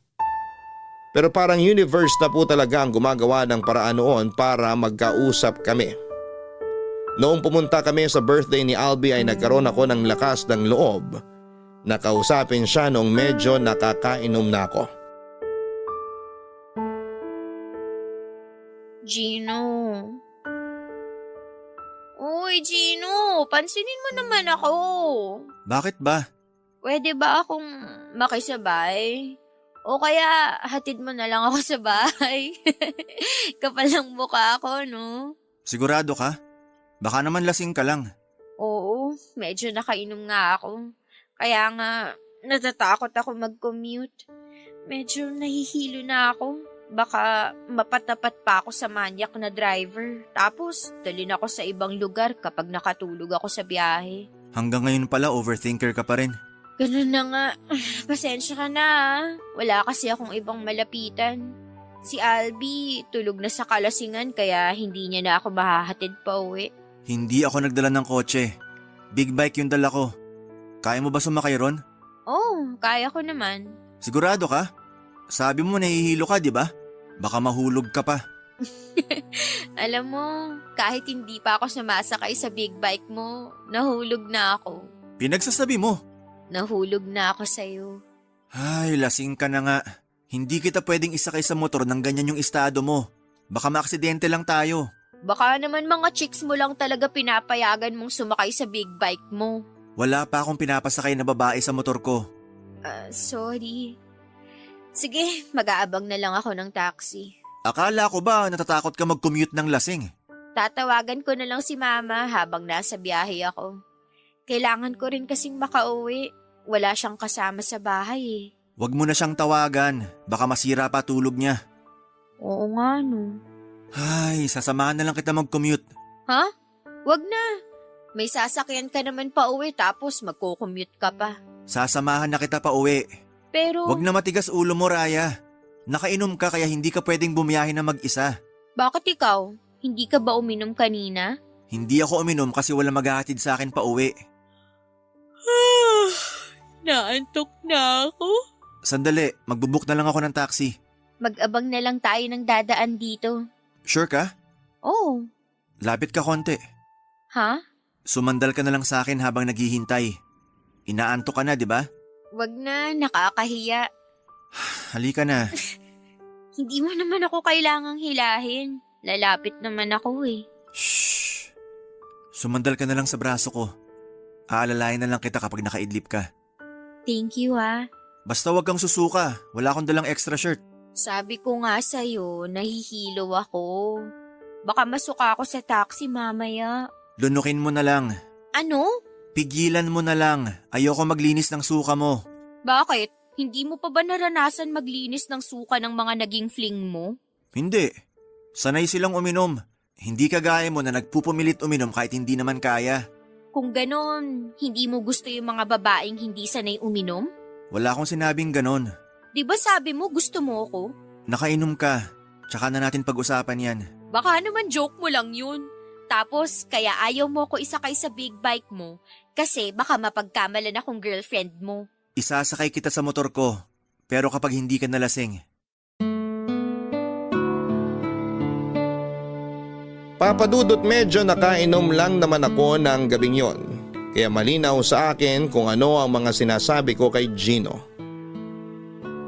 Pero parang universe na po talaga ang gumagawa ng paraan noon para magkausap kami. Noong pumunta kami sa birthday ni Albi ay nagkaroon ako ng lakas ng loob na kausapin siya noong medyo nakakainom na ako. Gino. Uy, Gino, pansinin mo naman ako. Bakit ba? Pwede ba akong makisabay? O kaya hatid mo na lang ako sa bahay? Kapal ng mukha ako, no? Sigurado ka? Baka naman lasing ka lang. Oo, medyo nakainom nga ako. Kaya nga, natatakot ako mag-commute. Medyo nahihilo na ako. Baka mapatapat pa ako sa manyak na driver. Tapos, dalhin ako sa ibang lugar kapag nakatulog ako sa biyahe. Hanggang ngayon pala overthinker ka pa rin. Ganun na nga. Pasensya ka na. Wala kasi akong ibang malapitan. Si Albi, tulog na sa kalasingan kaya hindi niya na ako mahahatid pa uwi. Hindi ako nagdala ng kotse. Big bike yung dala ko. Kaya mo ba sumakay ron? Oo, kaya ko naman. Sigurado ka? Sabi mo nahihilo ka, di ba? Baka mahulog ka pa. Alam mo, kahit hindi pa ako sumasakay sa big bike mo, nahulog na ako. Pinagsasabi mo. Nahulog na ako sa'yo. Ay, lasing ka na nga. Hindi kita pwedeng isakay sa motor ng ganyan yung estado mo. Baka maaksidente lang tayo. Baka naman mga chicks mo lang talaga pinapayagan mong sumakay sa big bike mo. Wala pa akong pinapasakay na babae sa motor ko. Sorry. Sige, mag-aabang na lang ako ng taxi. Akala ko ba natatakot ka mag-commute ng lasing? Tatawagan ko na lang si Mama habang nasa biyahe ako. Kailangan ko rin kasing makauwi. Wala siyang kasama sa bahay eh. Huwag mo na siyang tawagan. Baka masira pa tulog niya. Oo nga no. Ay, sasamahan na lang kita mag-commute. Ha? Wag na. May sasakyan ka naman pa uwi tapos magko-commute ka pa. Sasamahan na kita pa uwi. Pero... Huwag na matigas ulo mo, Raya. Nakainom ka kaya hindi ka pwedeng bumiyahe na mag-isa. Bakit ikaw? Hindi ka ba uminom kanina? Hindi ako uminom kasi wala maghahatid sa akin pa uwi. Naantok na ako. Sandali, magbubook na lang ako ng taxi. Mag-abang na lang tayo ng dadaan dito. Sure ka? Oo. Lapit ka konti. Ha? Sumandal ka na lang sa akin habang naghihintay. Inaantok ka na, di ba? Wag na, nakakahiya. Halika na. Hindi mo naman ako kailangang hilahin. Lalapit naman ako eh. Shh. Sumandal ka na lang sa braso ko. Aalalayan na lang kita kapag nakaidlip ka. Thank you ah. Basta wag kang susuka. Wala akong dalang extra shirt. Sabi ko nga sa'yo, nahihilo ako. Baka masuka ako sa taxi mamaya. Lunukin mo na lang. Ano? Pigilan mo na lang. Ayoko maglinis ng suka mo. Bakit? Hindi mo pa ba naranasan maglinis ng suka ng mga naging fling mo? Hindi. Sanay silang uminom. Hindi kagaya mo na nagpupumilit uminom kahit hindi naman kaya. Kung ganon, hindi mo gusto yung mga babaeng hindi sanay uminom? Wala akong sinabing ganon. Di ba sabi mo gusto mo ako? Nakainom ka. Tsaka na natin pag-usapan yan. Baka naman joke mo lang yun. Tapos, kaya ayaw mo ko isakay sa big bike mo kasi baka mapagkamalan akong girlfriend mo. Isasakay kita sa motor ko, pero kapag hindi ka nalasing. Papadudot, medyo nakainom lang naman ako ng gabing yon. Kaya malinaw sa akin kung ano ang mga sinasabi ko kay Gino.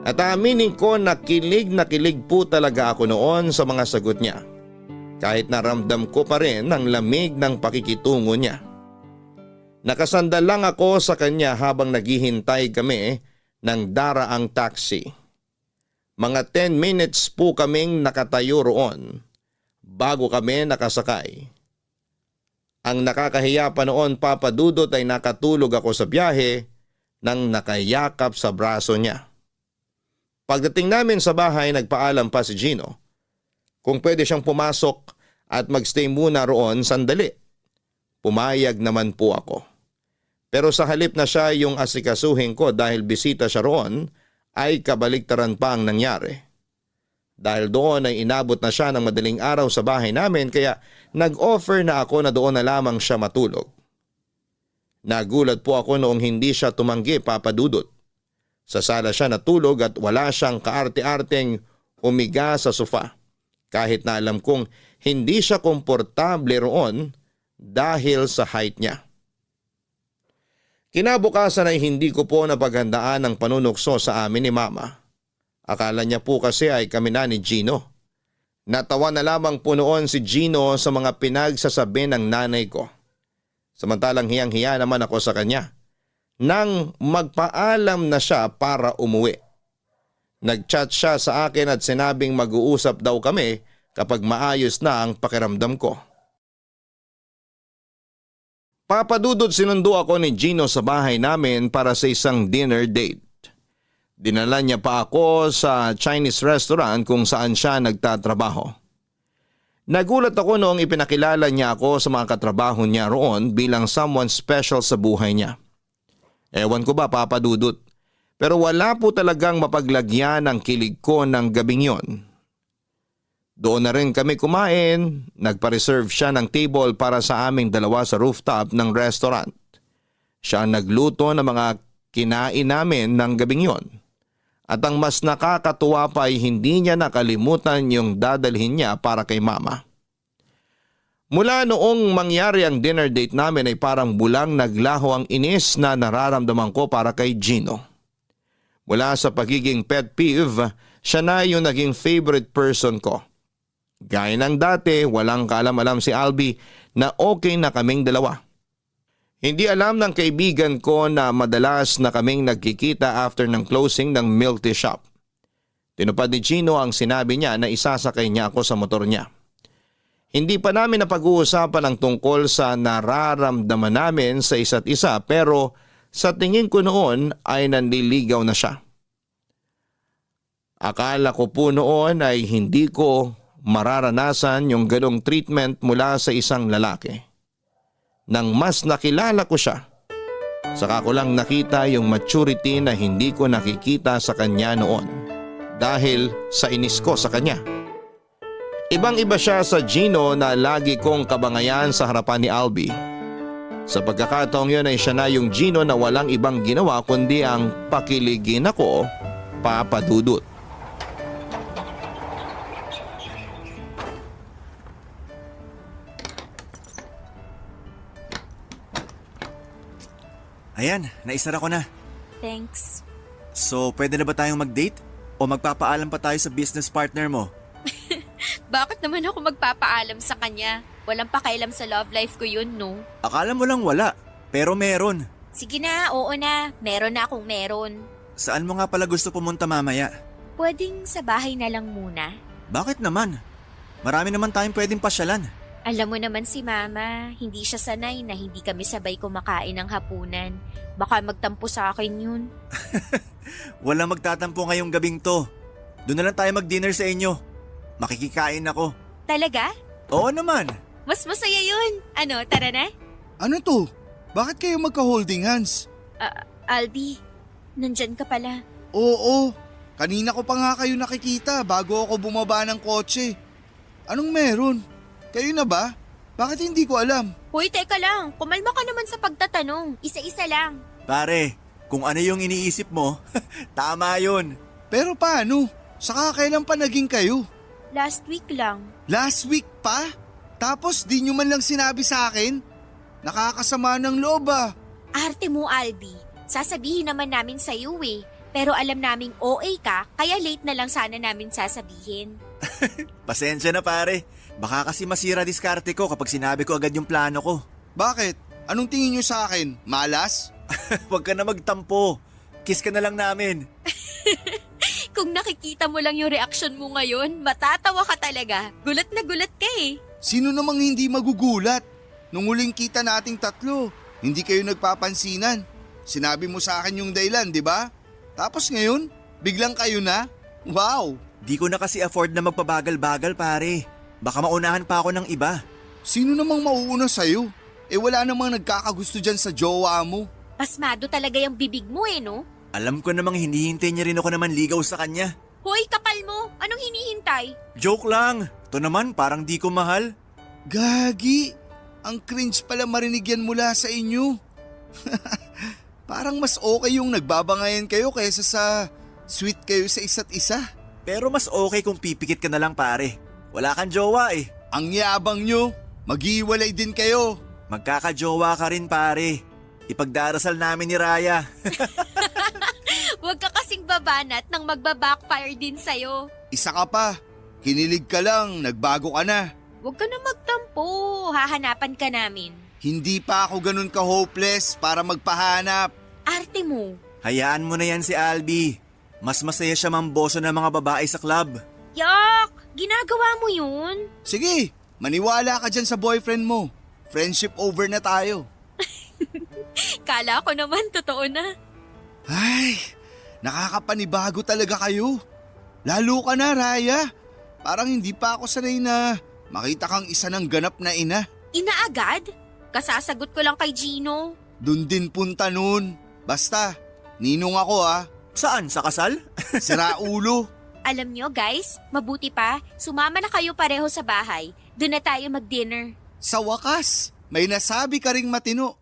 At aaminin ko na kilig po talaga ako noon sa mga sagot niya. Kahit naramdam ko pa rin ang lamig ng pakikitungo niya. Nakasandal lang ako sa kanya habang naghihintay kami ng daraang taxi. Mga 10 minutes po kaming nakatayo roon bago kami nakasakay. Ang nakakahiya pa noon, Papa Dudut, ay nakatulog ako sa biyahe nang nakayakap sa braso niya. Pagdating namin sa bahay, nagpaalam pa si Gino kung pwede siyang pumasok at magstay muna roon sandali. Pumayag naman po ako. Pero sa halip na siya yung asikasuhin ko dahil bisita siya roon, ay kabaliktaran pa ang nangyari. Dahil doon ay inabot na siya ng madaling araw sa bahay namin, kaya nag-offer na ako na doon na lamang siya matulog. Nagulat po ako noong hindi siya tumanggi, Papa Dudut. Sa sala siya natulog at wala siyang kaarte-arteng umiga sa sofa. Kahit na alam kong hindi siya komportable roon dahil sa height niya. Kinabukasan ay hindi ko po napaghandaan ang panunukso sa amin ni Mama. Akala niya po kasi ay kami na ni Gino. Natawa na lamang po noon si Gino sa mga pinagsasabi ng nanay ko. Samantalang hiyang-hiya naman ako sa kanya nang magpaalam na siya para umuwi. Nag-chat siya sa akin at sinabing mag-uusap daw kami kapag maayos na ang pakiramdam ko. Papadudod, sinundo ako ni Gino sa bahay namin para sa isang dinner date. Dinala niya pa ako sa Chinese restaurant kung saan siya nagtatrabaho. Nagulat ako noong ipinakilala niya ako sa mga katrabaho niya roon bilang someone special sa buhay niya. Ewan ko ba, Papa Dudut, pero wala po talagang mapaglagyan ang kilig ko ng gabing yon. Doon na rin kami kumain, nagpa-reserve siya ng table para sa aming dalawa sa rooftop ng restaurant. Siya ang nagluto ng mga kinain namin ng gabing yon. At ang mas nakakatuwa pa ay hindi niya nakalimutan yung dadalhin niya para kay Mama. Mula noong mangyari ang dinner date namin ay parang bulang naglaho ang inis na nararamdaman ko para kay Gino. Mula sa pagiging pet peeve, siya na yung naging favorite person ko. Gaya ng dati, walang kaalam-alam si Albi na okay na kaming dalawa. Hindi alam ng kaibigan ko na madalas na kaming nagkikita after ng closing ng milk tea shop. Tinupad ni Gino ang sinabi niya na isasakay niya ako sa motor niya. Hindi pa namin napag-uusapan ang tungkol sa nararamdaman namin sa isa't isa, pero sa tingin ko noon ay nanliligaw na siya. Akala ko po noon ay hindi ko mararanasan yung ganong treatment mula sa isang lalaki. Nang mas nakilala ko siya, saka ko lang nakita yung maturity na hindi ko nakikita sa kanya noon dahil sa inis ko sa kanya. Ibang-iba siya sa Gino na lagi kong kabangayan sa harapan ni Albi. Sa pagkakataong yun ay siya na yung Gino na walang ibang ginawa kundi ang pakiligin ako, Papa Dudut. Ayan, naisara ko na. Thanks. So, pwede na ba tayong mag-date? O magpapaalam pa tayo sa business partner mo? Bakit naman ako magpapaalam sa kanya? Walang pakialam sa love life ko yun, no? Akala mo lang wala, pero meron. Sige na, oo na. Meron na akong meron. Saan mo nga pala gusto pumunta mamaya? Pwedeng sa bahay na lang muna. Bakit naman? Marami naman tayong pwedeng pasyalan. Alam mo naman si Mama, hindi siya sanay na hindi kami sabay kumakain ng hapunan. Baka magtampo sa akin yun. Walang magtatampo ngayong gabing to. Doon na lang tayo mag-dinner sa inyo. Makikikain ako. Talaga? Oo naman. Mas masaya yun. Ano, tara na? Ano to? Bakit kayo magka-holding hands? Albi, nandyan ka pala. Oo, kanina ko pa nga kayo nakikita bago ako bumaba ng kotse. Anong meron? Kayo na ba? Bakit hindi ko alam? Hoy, teka lang. Kumalma ka naman sa pagtatanong. Isa-isa lang. Pare, kung ano yung iniisip mo, tama yun. Pero paano? Saka kailan pa naging kayo? Last week lang. Last week pa? Tapos di nyo man lang sinabi sa akin? Nakakasama ng loob ah. Arte mo, Albi. Sasabihin naman namin sa iyo eh. Pero alam naming OA ka, kaya late na lang sana namin sasabihin. Pasensya na pare. Baka kasi masira diskarte ko kapag sinabi ko agad yung plano ko. Bakit? Anong tingin nyo sa akin? Malas? Huwag ka na magtampo. Kiss ka na lang namin. Kung nakikita mo lang yung reaksyon mo ngayon, matatawa ka talaga. Gulat na gulat ka eh. Sino namang hindi magugulat? Nung huling kita nating tatlo, hindi kayo nagpapansinan. Sinabi mo sa akin yung dahilan, di ba? Tapos ngayon, biglang kayo na? Wow! Di ko na kasi afford na magpabagal-bagal pare. Baka maunahan pa ako ng iba. Sino namang mauuna sa'yo? Wala namang nagkakagusto dyan sa jowa mo. Pasmado talaga yung bibig mo eh, no? Alam ko namang hinihintay niya rin ako naman ligaw sa kanya. Hoy, kapal mo! Anong hinihintay? Joke lang. To naman parang di ko mahal. Gagi! Ang cringe pala marinig yan mula sa inyo. Parang mas okay yung nagbabangayan kayo kaysa sa sweet kayo sa isa't isa. Pero mas okay kung pipikit ka na lang pare. Wala kang jowa eh. Ang yabang nyo, mag-iwalay din kayo. Magkakajowa ka rin pare. Ipagdarasal namin ni Raya. Huwag ka kasing babanat nang magbabackfire din sa'yo. Isa ka pa, kinilig ka lang, nagbago ka na. Huwag ka na magtampo, hahanapan ka namin. Hindi pa ako ganun ka-hopeless para magpahanap. Arte mo. Hayaan mo na yan si Albi. Mas masaya siya mamboso ng mga babae sa club. Yak! Ginagawa mo yun? Sige, maniwala ka dyan sa boyfriend mo. Friendship over na tayo. Kala ko naman totoo na. Ay, nakakapanibago talaga kayo. Lalo ka na, Raya. Parang hindi pa ako sanay na makita kang isa ng ganap na ina. Ina agad? Kasasagot ko lang kay Gino. Dun din punta nun. Basta, ninong ako ah. Saan? Sa kasal? Sira ulo. Alam nyo guys, mabuti pa, sumama na kayo pareho sa bahay. Doon na tayo mag-dinner. Sa wakas, may nasabi ka ring matino.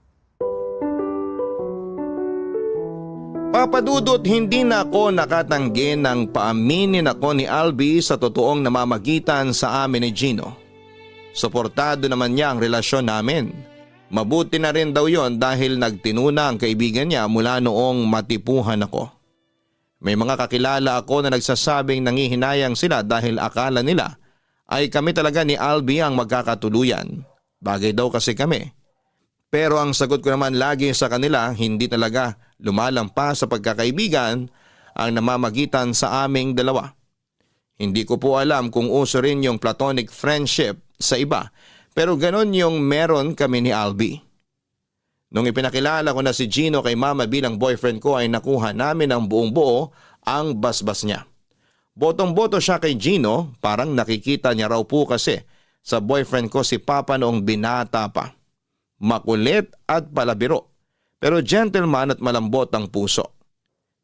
Papadudot, hindi na ako nakatanggi nang paaminin ako ni Albi sa totoong namamagitan sa amin ni Gino. Suportado naman niya ang relasyon namin. Mabuti na rin daw yon dahil nagtinuna ang kaibigan niya mula noong matipuhan ako. May mga kakilala ako na nagsasabing nangihinayang sila dahil akala nila ay kami talaga ni Albi ang magkakatuluyan. Bagay daw kasi kami. Pero ang sagot ko naman lagi sa kanila, hindi talaga lumalampas sa pagkakaibigan ang namamagitan sa aming dalawa. Hindi ko po alam kung uso rin yung platonic friendship sa iba, pero ganon yung meron kami ni Albi. Nung ipinakilala ko na si Gino kay Mama bilang boyfriend ko ay nakuha namin ang buong buo ang basbas niya. Botong-boto siya kay Gino, parang nakikita niya raw po kasi sa boyfriend ko si Papa noong binata pa. Makulit at palabiro, pero gentleman at malambot ang puso.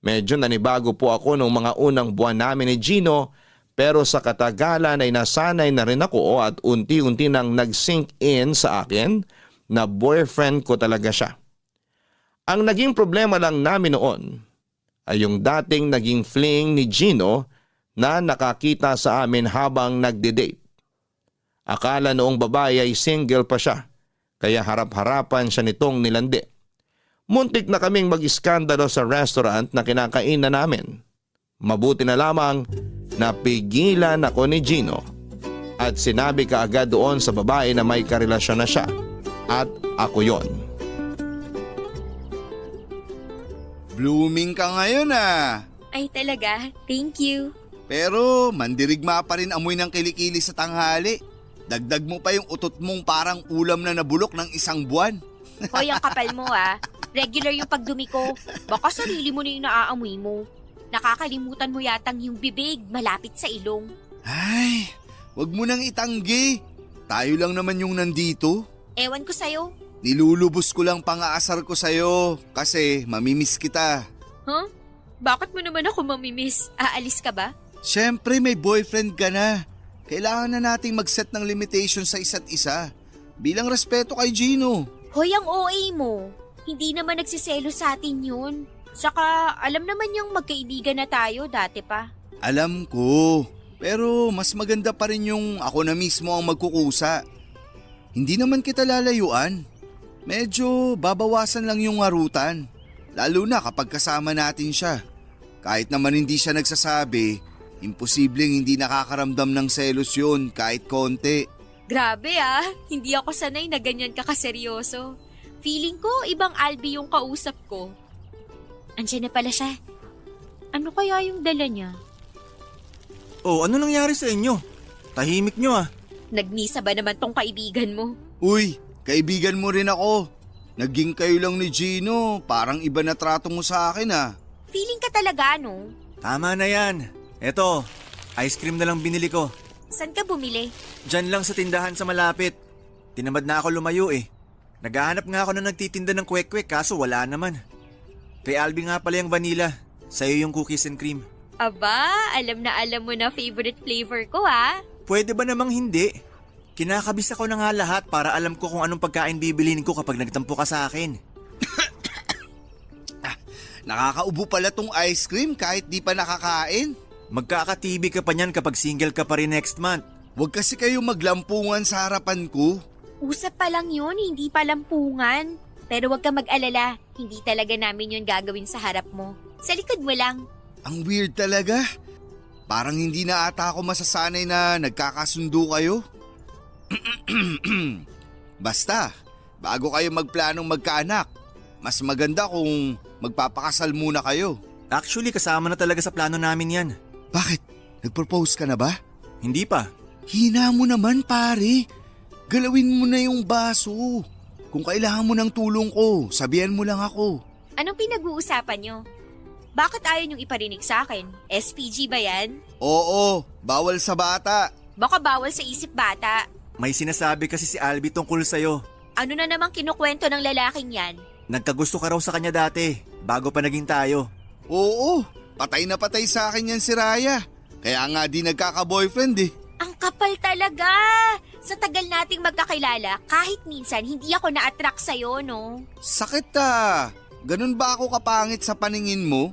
Medyo nanibago po ako noong mga unang buwan namin ni Gino, pero sa katagalan ay nasanay na rin ako at unti-unti nang nag-sink in sa akin na boyfriend ko talaga siya. Ang naging problema lang namin noon ay yung dating naging fling ni Gino na nakakita sa amin habang nagde-date. Akala noong babae ay single pa siya, kaya harap-harapan siya nitong nilandi. Muntik na kaming mag-iskandalo sa restaurant na kinakainan namin. Mabuti na lamang napigilan ako ni Gino at sinabi kaagad doon sa babae na may karelasyon na siya. At ako yon. Blooming ka ngayon ah. Ay talaga, thank you. Pero mandirigma pa rin amoy ng kilikili sa tanghali. Dagdag mo pa yung utot mong parang ulam na nabulok ng isang buwan. Hoy, ang kapal mo ah. Regular yung pagdumi ko. Baka sarili mo na yung naaamoy mo. Nakakalimutan mo yatang yung bibig malapit sa ilong. Ay, wag mo nang itanggi. Tayo lang naman yung nandito. Ewan ko sa'yo. Nilulubos ko lang pang-aasar ko sa'yo kasi mamimiss kita. Huh? Bakit mo naman ako mamimiss? Aalis ka ba? Siyempre may boyfriend ka na. Kailangan na nating mag-set ng limitation sa isa't isa. bilang respeto kay Gino. Hoy, ang OA mo. Hindi naman nagsiselo sa atin yun. Saka alam naman niyang magkaibigan na tayo dati pa. Alam ko, pero mas maganda pa rin yung ako na mismo ang magkukusa. Hindi naman kita lalayuan. Medyo babawasan lang yung harutan. Lalo na kapag kasama natin siya. Kahit naman hindi siya nagsasabi, imposibleng hindi nakakaramdam ng selos yun kahit konti. Grabe ah, hindi ako sanay na ganyan ka kaseryoso. Feeling ko ibang Albi yung kausap ko. Andiyan na pala siya. Ano kaya yung dala niya? Oh, ano nangyari sa inyo? Tahimik nyo ah. Nagmisa ba naman tong kaibigan mo? Uy, kaibigan mo rin ako. Naging kayo lang ni Gino, parang iba na trato mo sa akin ah. Feeling ka talaga, no? Tama na yan. Eto, ice cream na lang binili ko. Saan ka bumili? Diyan lang sa tindahan sa malapit. Tinamad na ako lumayo eh. Naghahanap nga ako na nagtitinda ng kwek-kwek kaso wala naman. Kay Albi nga pala yung vanilla. Sa'yo yung cookies and cream. Aba, alam mo na favorite flavor ko ha. Pwede ba namang hindi? Kinakabis ako na nga lahat para alam ko kung anong pagkain bibilin ko kapag nagtampo ka sa akin. Nakakaubo pala tong ice cream kahit di pa nakakain. Magkaka-TV ka pa niyan kapag single ka pa rin next month. Huwag kasi kayo maglampungan sa harapan ko. Usap pa lang yun, hindi pa lampungan. Pero wag ka mag-alala, hindi talaga namin yun gagawin sa harap mo. Sa likod mo lang. Ang weird talaga. Parang hindi na ata ako masasanay na nagkakasundo kayo. Basta, bago kayo magplanong magkaanak, mas maganda kung magpapakasal muna kayo. Actually, kasama na talaga sa plano namin yan. Bakit? Nag-propose ka na ba? Hindi pa. Hina mo naman pare. Galawin mo na yung baso. Kung kailangan mo ng tulong ko, sabihan mo lang ako. Anong pinag-uusapan nyo? Bakit ayaw niyong iparinig sa akin? SPG ba yan? Oo, bawal sa bata. Baka bawal sa isip bata. May sinasabi kasi si Albi tungkol sa'yo. Ano na namang kinukwento ng lalaking yan? Nagkagusto ka raw sa kanya dati, bago pa naging tayo. Oo, patay na patay sa akin yan si Raya. Kaya nga di nagkaka-boyfriend eh. Ang kapal talaga! Sa tagal nating magkakilala, kahit minsan hindi ako na-attract sa'yo, no? Sakit ah. Ganun ba ako kapangit sa paningin mo?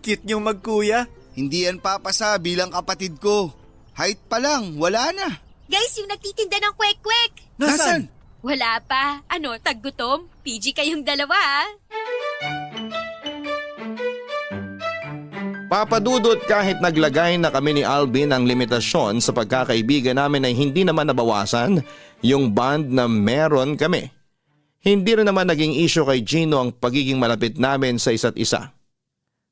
Cute niyong magkuya. Hindi yan papasa bilang kapatid ko. Height pa lang, wala na. Guys, yung nagtitinda ng kwek-kwek! Nasaan? Wala pa. Ano, taggutom? PG kayong dalawa, ah. Papadudot kahit naglagay na kami ni Alvin ng limitasyon sa pagkakaibigan namin ay hindi naman nabawasan yung bond na meron kami. Hindi rin naman naging issue kay Gino ang pagiging malapit namin sa isa't isa.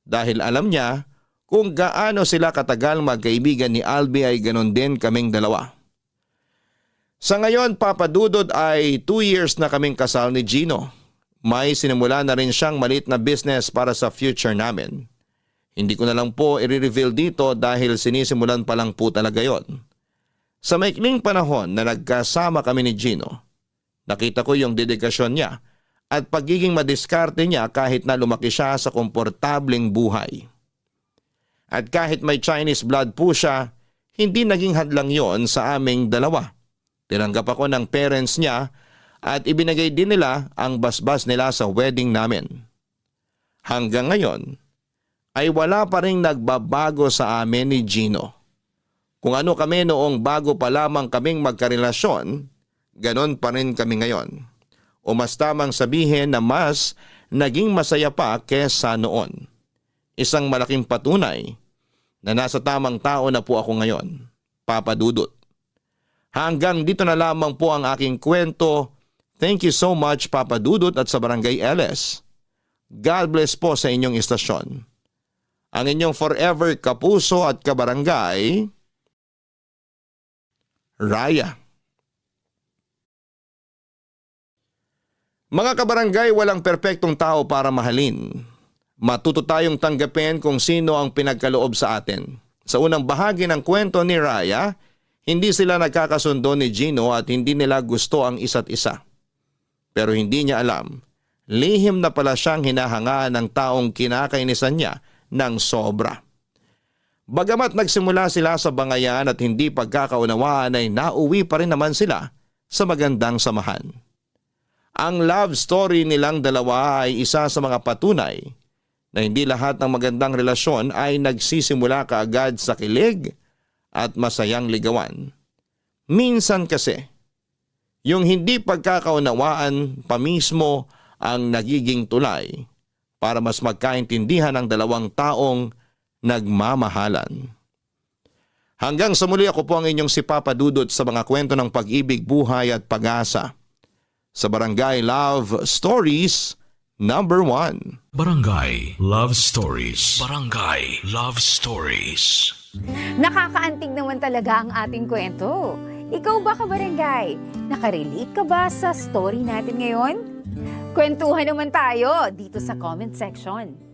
Dahil alam niya kung gaano sila katagal magkaibigan ni Albi ay ganon din kaming dalawa. Sa ngayon, Papadudot ay 2 years na kaming kasal ni Gino. May sinimula na rin siyang maliit na business para sa future namin. Hindi ko na lang po i-reveal dito dahil sinisimulan pa lang po talaga yon. Sa maikling panahon na nagkasama kami ni Gino, nakita ko yung dedikasyon niya at pagiging madiskarte niya kahit na lumaki siya sa komportableng buhay. At kahit may Chinese blood po siya, hindi naging hadlang yon sa aming dalawa. Tinanggap ako ng parents niya at ibinigay din nila ang basbas nila sa wedding namin. Hanggang ngayon, ay wala pa ring nagbabago sa amin ni Gino. Kung ano kami noong bago pa lamang kaming magkarelasyon, ganon pa rin kami ngayon. O mas tamang sabihin na mas naging masaya pa kesa noon. Isang malaking patunay na nasa tamang tao na po ako ngayon, Papadudot. Hanggang dito na lamang po ang aking kwento. Thank you so much, Papadudot at sa Barangay LS. God bless po sa inyong istasyon. Ang inyong forever kapuso at kabarangay, Raya. Mga kabarangay, walang perpektong tao para mahalin. Matuto tayong tanggapin kung sino ang pinagkaloob sa atin. Sa unang bahagi ng kwento ni Raya, hindi sila nagkakasundo ni Gino at hindi nila gusto ang isa't isa. Pero hindi niya alam, lihim na pala siyang hinahangaan ng taong kinakainisan niya ng sobra. Bagamat nagsimula sila sa bangayan at hindi pagkakaunawaan ay nauwi pa rin naman sila sa magandang samahan. Ang love story nilang dalawa ay isa sa mga patunay na hindi lahat ng magandang relasyon ay nagsisimula kaagad sa kilig at masayang ligawan. Minsan kasi, yung hindi pagkakaunawaan pa mismo ang nagiging tulay para mas magkaintindihan ang dalawang taong nagmamahalan. Hanggang sa muli, ako po ang inyong si Papa Dudut sa mga kwento ng pag-ibig, buhay at pag-asa sa Barangay Love Stories number 1. Barangay Love Stories. Barangay Love Stories. Nakakaantig naman talaga ang ating kwento. Ikaw ba, kabarangay? Nakarelate ka ba sa story natin ngayon? Kwentuhan naman tayo dito sa comment section.